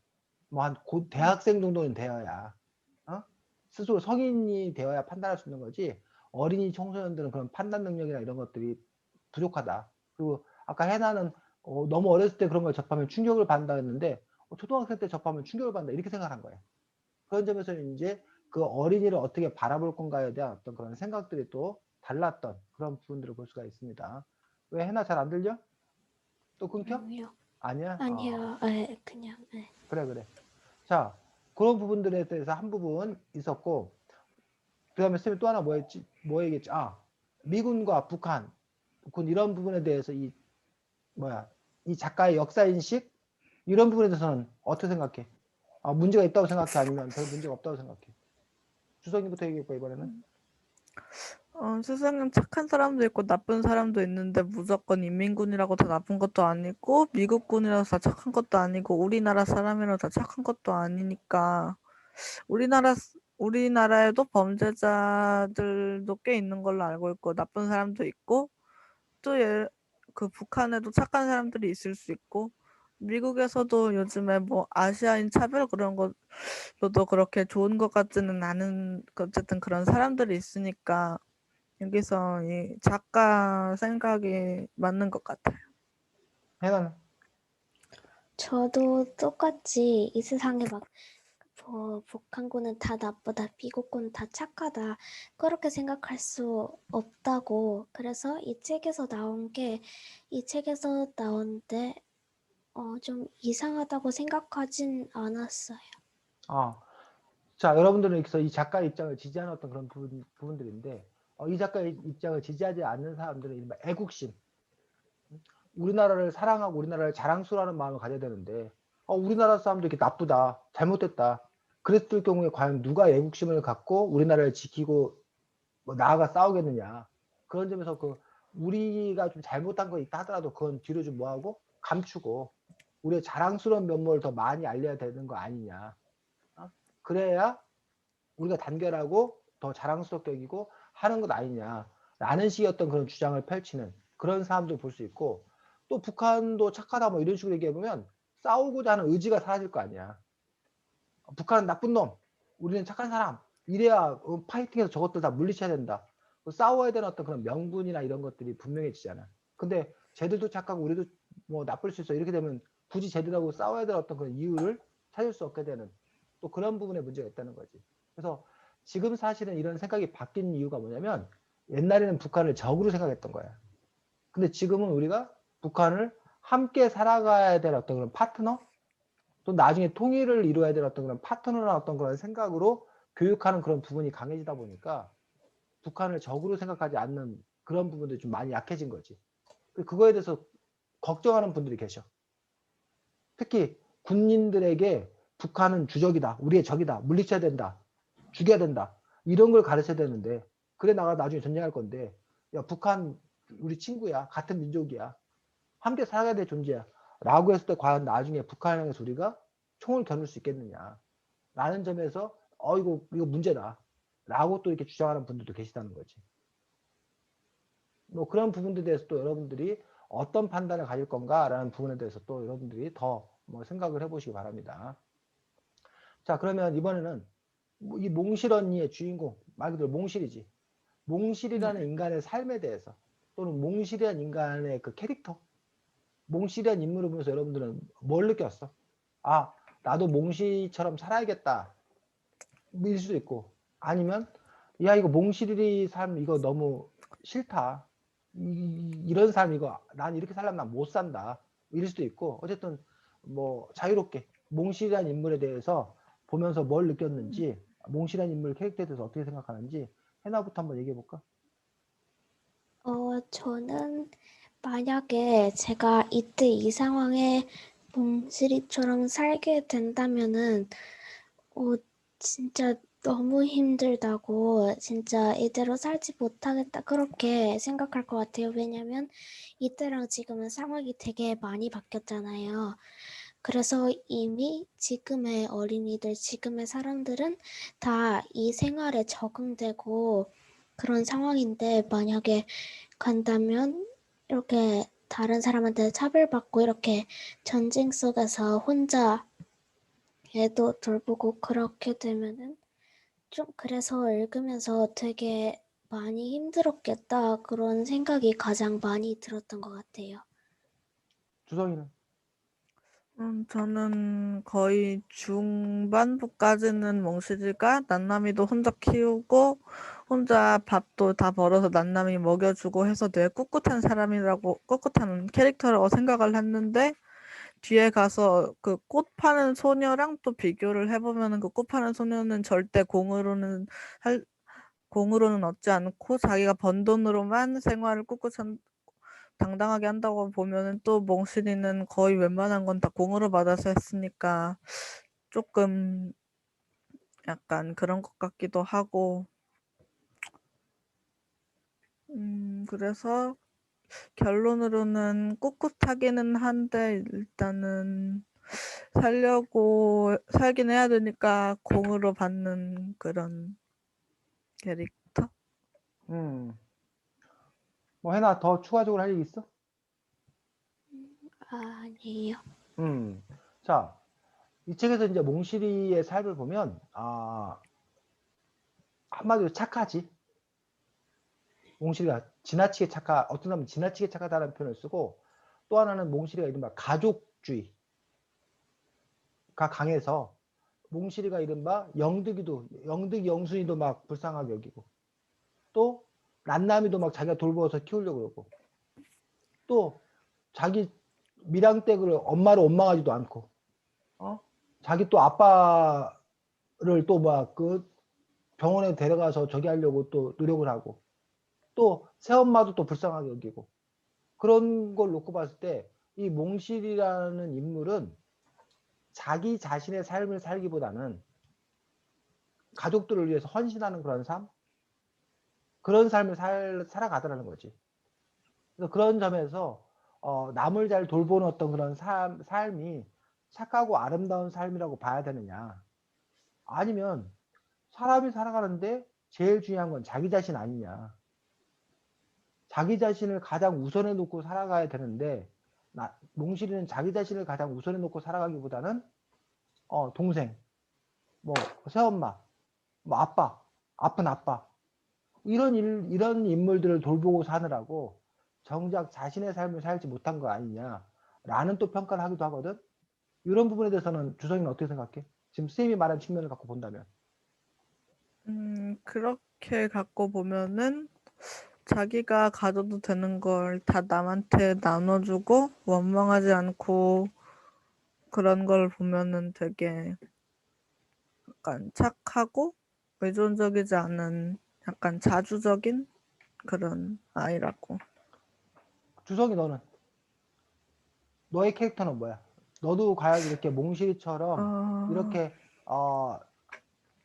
S1: 뭐 한 곧 대학생 정도는 되어야 스스로 성인이 되어야 판단할 수 있는 거지. 어린이 청소년들은 그런 판단 능력이나 이런 것들이 부족하다. 그리고 아까 해나는 너무 어렸을 때 그런 걸 접하면 충격을 받는다 했는데 초등학생 때 접하면 충격을 받는다 이렇게 생각한 거예요. 그런 점에서는 이제 그 어린이를 어떻게 바라볼 건가에 대한 어떤 그런 생각들이 또 달랐던 그런 부분들을 볼 수가 있습니다. 왜 해나 잘 안 들려? 또 끊겨?
S3: 아니요.
S1: 아니야?
S3: 아니요. 그냥
S1: 그래. 자, 그런 부분들에 대해서 한 부분 있었고, 그 다음에 쌤이 또 하나 뭐 얘기했지? 미군과 북한 이런 부분에 대해서 이 작가의 역사인식? 이런 부분에 대해서는 어떻게 생각해? 문제가 있다고 생각해? 아니면 별 문제가 없다고 생각해? 주성이부터 얘기해볼까, 이번에는?
S2: 세상엔 착한 사람도 있고 나쁜 사람도 있는데 무조건 인민군이라고 다 나쁜 것도 아니고 미국군이라서 다 착한 것도 아니고 우리나라 사람이라서 다 착한 것도 아니니까 우리나라에도 범죄자들도 꽤 있는 걸로 알고 있고 나쁜 사람도 있고 또 그 북한에도 착한 사람들이 있을 수 있고 미국에서도 요즘에 뭐 아시아인 차별 그런 것도 그렇게 좋은 것 같지는 않은 어쨌든 그런 사람들이 있으니까 여기서 이 작가 생각이 맞는 것 같아요.
S1: 해나는?
S3: 저도 똑같이 이 세상에 막 북한군은 다 나쁘다, 미국군은 다 착하다 그렇게 생각할 수 없다고. 그래서 이 책에서 나온데 좀 이상하다고 생각하진 않았어요.
S1: 자, 여러분들은 여기서 이 작가의 입장을 지지하는 어떤 그런 부분들인데, 이 작가의 입장을 지지하지 않는 사람들은 이른바 애국심, 우리나라를 사랑하고 우리나라를 자랑스러워하는 마음을 가져야 되는데, 우리나라 사람들 이렇게 나쁘다, 잘못됐다. 그랬을 경우에 과연 누가 애국심을 갖고 우리나라를 지키고 나아가 싸우겠느냐. 그런 점에서 우리가 좀 잘못한 거 있다 하더라도 그건 뒤로 좀 뭐하고 감추고 우리의 자랑스러운 면모를 더 많이 알려야 되는 거 아니냐. 그래야 우리가 단결하고 더 자랑스럽게 여기고 하는 것 아니냐. 라는 식의 어떤 그런 주장을 펼치는 그런 사람도 볼 수 있고, 또 북한도 착하다 뭐 이런 식으로 얘기해보면 싸우고자 하는 의지가 사라질 거 아니야. 북한은 나쁜 놈, 우리는 착한 사람. 이래야 파이팅해서 저것들 다 물리쳐야 된다. 싸워야 되는 어떤 그런 명분이나 이런 것들이 분명해지잖아. 근데 쟤들도 착하고 우리도 뭐 나쁠 수 있어. 이렇게 되면 굳이 쟤들하고 싸워야 될 어떤 그런 이유를 찾을 수 없게 되는 또 그런 부분에 문제가 있다는 거지. 그래서 지금 사실은 이런 생각이 바뀐 이유가 뭐냐면 옛날에는 북한을 적으로 생각했던 거야. 근데 지금은 우리가 북한을 함께 살아가야 될 어떤 그런 파트너, 또 나중에 통일을 이루어야 될 어떤 그런 파트너나 어떤 그런 생각으로 교육하는 그런 부분이 강해지다 보니까 북한을 적으로 생각하지 않는 그런 부분들이 좀 많이 약해진 거지. 그거에 대해서 걱정하는 분들이 계셔. 특히 군인들에게 북한은 주적이다, 우리의 적이다, 물리쳐야 된다, 죽여야 된다, 이런 걸 가르쳐야 되는데, 그래 나가 나중에 전쟁할 건데, 야 북한 우리 친구야, 같은 민족이야, 함께 살아가야 될 존재야 라고 했을 때 과연 나중에 북한을 향해서 우리가 총을 겨눌 수 있겠느냐 라는 점에서 이거 문제다 라고 또 이렇게 주장하는 분들도 계시다는 거지. 뭐 그런 부분들에 대해서 또 여러분들이 어떤 판단을 가질 건가 라는 부분에 대해서 또 여러분들이 더 뭐 생각을 해보시기 바랍니다. 자, 그러면 이번에는 이 몽실 언니의 주인공, 말 그대로 몽실이지, 몽실이라는 인간의 삶에 대해서, 또는 몽실이라는 인간의 그 캐릭터, 몽실이라는 인물을 보면서 여러분들은 뭘 느꼈어? 나도 몽실처럼 살아야겠다 일 수도 있고, 아니면 야 이거 몽실이 삶 이거 너무 싫다, 이런 삶 이거 난 이렇게 살려면 난 못 산다 이럴 수도 있고, 어쨌든 뭐 자유롭게 몽실이라는 인물에 대해서 보면서 뭘 느꼈는지, 몽실이라는 인물 캐릭터에 대해서 어떻게 생각하는지 해나부터 한번 얘기해 볼까?
S3: 저는 만약에 제가 이때 이 상황에 몽실이처럼 살게 된다면은 진짜 너무 힘들다고, 진짜 이대로 살지 못하겠다 그렇게 생각할 것 같아요. 왜냐면 이때랑 지금은 상황이 되게 많이 바뀌었잖아요. 그래서 이미 지금의 어린이들, 지금의 사람들은 다 이 생활에 적응되고 그런 상황인데 만약에 간다면 이렇게 다른 사람한테 차별받고 이렇게 전쟁 속에서 혼자 애도 돌보고 그렇게 되면은 좀 그래서 읽으면서 되게 많이 힘들었겠다 그런 생각이 가장 많이 들었던 것 같아요.
S1: 주성이는?
S2: 저는 거의 중반부까지는 몽실이가 난남이도 혼자 키우고 혼자 밥도 다 벌어서 난남이 먹여주고 해서 되게 꿋꿋한 캐릭터라고 생각을 했는데 뒤에 가서 그 꽃 파는 소녀랑 또 비교를 해보면은 그 꽃 파는 소녀는 절대 공으로는 얻지 않고 자기가 번 돈으로만 생활을 꿋꿋한 당당하게 한다고 보면은 또 몽실이는 거의 웬만한 건 다 공으로 받아서 했으니까 조금 약간 그런 것 같기도 하고 그래서 결론으로는 꿋꿋하기는 한데 일단은 살긴 해야 되니까 공으로 받는 그런 캐릭터?
S1: 음. 뭐 해나 더 추가적으로 할 얘기 있어?
S3: 아니에요.
S1: 자, 이 책에서 이제 몽실이의 삶을 보면 한마디로 착하지. 몽실이가 어떤 사람은 지나치게 착하다는 표현을 쓰고, 또 하나는 몽실이가 이른바 가족주의가 강해서 몽실이가 이른바 영득이 영순이도 막 불쌍하게 여기고, 또 난남이도 막 자기가 돌보아서 키우려고 그러고, 또 자기 밀양댁을 엄마로 원망하지도 않고, 자기 또 아빠를 또 막 그 병원에 데려가서 저기 하려고 또 노력을 하고, 또 새엄마도 또 불쌍하게 여기고, 그런 걸 놓고 봤을 때 이 몽실이라는 인물은 자기 자신의 삶을 살기보다는 가족들을 위해서 헌신하는 그런 삶을 살아가더라는 거지. 그래서 그런 점에서 남을 잘 돌보는 어떤 그런 삶이 착하고 아름다운 삶이라고 봐야 되느냐, 아니면 사람이 살아가는데 제일 중요한 건 자기 자신 아니냐, 자기 자신을 가장 우선해 놓고 살아가야 되는데, 몽실이는 자기 자신을 가장 우선해 놓고 살아가기보다는 동생, 뭐 새엄마, 뭐 아픈 아빠, 이런 인물들을 돌보고 사느라고 정작 자신의 삶을 살지 못한 거 아니냐라는 또 평가를 하기도 하거든. 이런 부분에 대해서는 주성이는 어떻게 생각해? 지금 쌤이 말한 측면을 갖고 본다면.
S2: 그렇게 갖고 보면은 자기가 가져도 되는 걸 다 남한테 나눠주고 원망하지 않고 그런 걸 보면은 되게 약간 착하고 의존적이지 않은 약간 자주적인 그런 아이라고.
S1: 주성이, 너의 캐릭터는 뭐야? 너도 과연 이렇게 몽실이처럼
S2: 어,
S1: 이렇게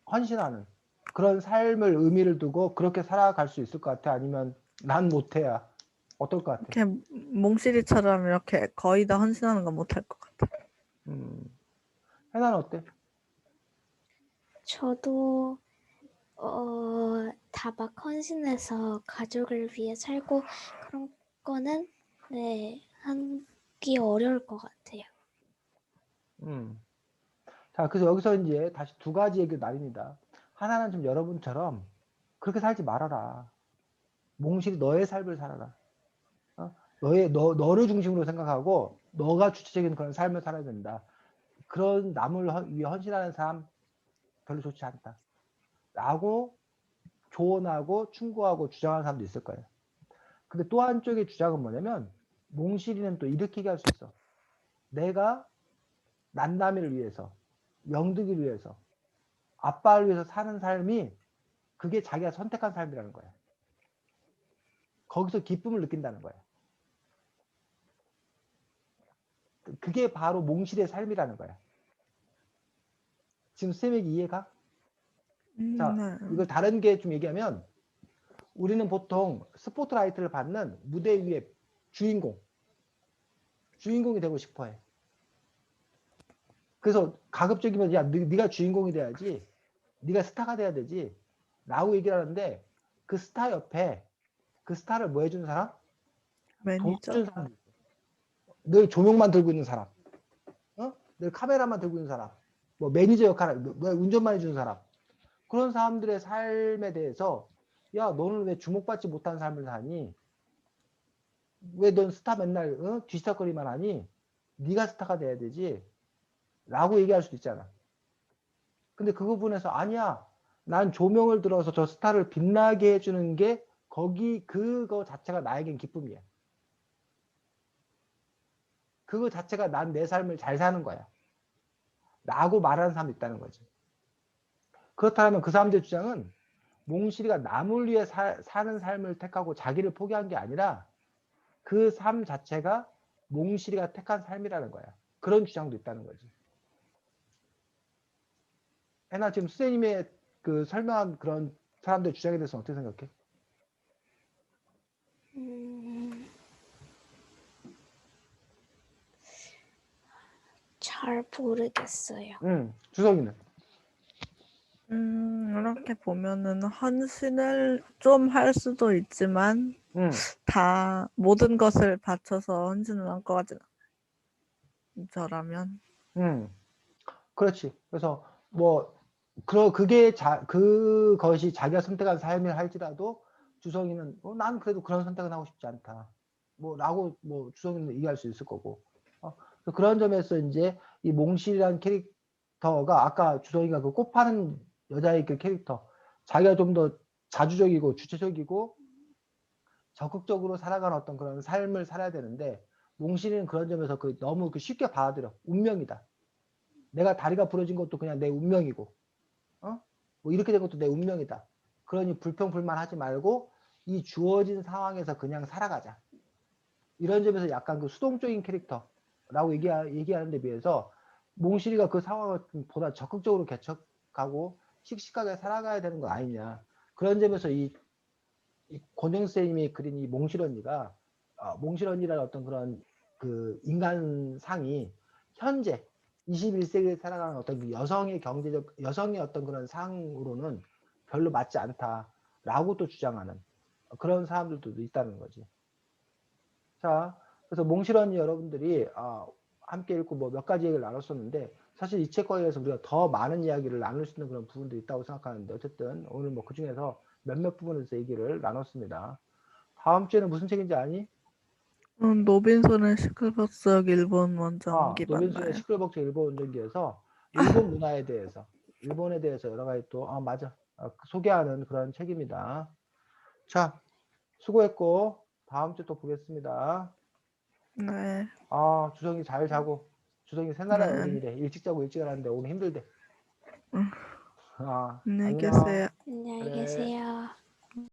S1: 헌신하는 그런 삶을 의미를 두고 그렇게 살아갈 수 있을 것 같아? 아니면 난 못해야? 어떨 것 같아?
S2: 이렇게 몽실이처럼 이렇게 거의 다 헌신하는 건 못할 것 같아.
S1: 해나는 어때?
S3: 저도 다 막 헌신해서 가족을 위해 살고 그런 거는 네, 하기 어려울 것 같아요.
S1: 자, 그래서 여기서 이제 다시 두 가지 얘기를 나뉩니다. 하나는 좀 여러분처럼 그렇게 살지 말아라. 몽실이 너의 삶을 살아라. 너를 중심으로 생각하고 너가 주체적인 그런 삶을 살아야 된다. 그런 남을 위해 헌신하는 삶 별로 좋지 않다. 라고 조언하고 충고하고 주장하는 사람도 있을 거예요. 근데 또 한쪽의 주장은 뭐냐면, 몽실이는 또 이렇게 얘기할 수 있어. 내가 난남이를 위해서, 영득이를 위해서, 아빠를 위해서 사는 삶이 그게 자기가 선택한 삶이라는 거야. 거기서 기쁨을 느낀다는 거야. 그게 바로 몽실의 삶이라는 거야. 지금 쌤에게 이해가? 자,
S2: 네.
S1: 이걸 다른 게 좀 얘기하면, 우리는 보통 스포트라이트를 받는 무대 위에 주인공이 되고 싶어 해. 그래서 가급적이면, 야, 네가 주인공이 돼야지, 네가 스타가 돼야 되지 라고 얘기를 하는데, 그 스타 옆에 그 스타를 뭐 해주는 사람?
S2: 매니저.
S1: 도와주는 사람. 늘 조명만 들고 있는 사람. 늘 카메라만 들고 있는 사람. 뭐 매니저 역할, 뭐 운전만 해주는 사람. 그런 사람들의 삶에 대해서 야, 너는 왜 주목받지 못한 삶을 사니? 왜 넌 스타 맨날 뒤스닥거리만 하니? 네가 스타가 돼야 되지. 라고 얘기할 수도 있잖아. 근데 그 부분에서 아니야. 난 조명을 들어서 저 스타를 빛나게 해주는 게 그거 자체가 나에겐 기쁨이야. 그거 자체가 난 내 삶을 잘 사는 거야. 라고 말하는 사람도 있다는 거지. 그렇다면 그 사람들의 주장은 몽실이가 남을 위해 사는 삶을 택하고 자기를 포기한 게 아니라 그 삶 자체가 몽실이가 택한 삶이라는 거야. 그런 주장도 있다는 거지. 애나 지금 선생님의 그 설명한 그런 사람들의 주장에 대해서 어떻게 생각해?
S3: 잘 모르겠어요.
S1: 주석이는?
S2: 이렇게 보면은 헌신을 좀 할 수도 있지만 다 모든 것을 바쳐서 헌신을 할 것 같진 않아요. 저라면.
S1: 그렇지. 그래서 뭐 그것이 자기가 선택한 삶을 할지라도 주성이는 나는 그래도 그런 선택은 하고 싶지 않다. 라고 주성이는 얘기할 수 있을 거고. 그래서 그런 점에서 이제 이 몽실이라는 캐릭터가 아까 주성이가 그 꽃 파는 여자의 그 캐릭터, 자기가 좀 더 자주적이고 주체적이고 적극적으로 살아가는 어떤 그런 삶을 살아야 되는데 몽실이는 그런 점에서 너무 쉽게 받아들여. 운명이다. 내가 다리가 부러진 것도 그냥 내 운명이고, 뭐 이렇게 된 것도 내 운명이다. 그러니 불평불만하지 말고 이 주어진 상황에서 그냥 살아가자. 이런 점에서 약간 그 수동적인 캐릭터라고 얘기하는 데 비해서 몽실이가 그 상황을 보다 적극적으로 개척하고 씩씩하게 살아가야 되는 거 아니냐. 그런 점에서 이 권영 쌤이 그린 이 몽실 언니라는 어떤 그런 그 인간상이 현재 21세기에 살아가는 어떤 그 여성의 어떤 그런 상으로는 별로 맞지 않다라고 또 주장하는 그런 사람들도 있다는 거지. 자, 그래서 몽실 언니 여러분들이 함께 읽고 뭐 몇 가지 얘기를 나눴었는데 사실 이 책과 관련해서 우리가 더 많은 이야기를 나눌 수 있는 그런 부분도 있다고 생각하는데 어쨌든 오늘 뭐 그 중에서 몇몇 부분에서 얘기를 나눴습니다. 다음 주에는 무슨 책인지 아니?
S2: 노빈손의 시끌벅적 일본 원정기
S1: 노빈순의
S2: 맞나요?
S1: 시끌벅적 일본 운전기에서 일본 문화에 대해서 일본에 대해서 여러 가지 또 맞아 소개하는 그런 책입니다. 자, 수고했고 다음 주에 또 보겠습니다.
S2: 네.
S1: 주성이 잘 자고 주성이 새나라의
S2: 네.
S1: 어린이래. 일찍 자고 일찍 일어났는데 오늘 힘들대.
S2: 안녕히
S1: 안녕.
S2: 계세요.
S3: 안녕히
S1: 그래.
S3: 계세요.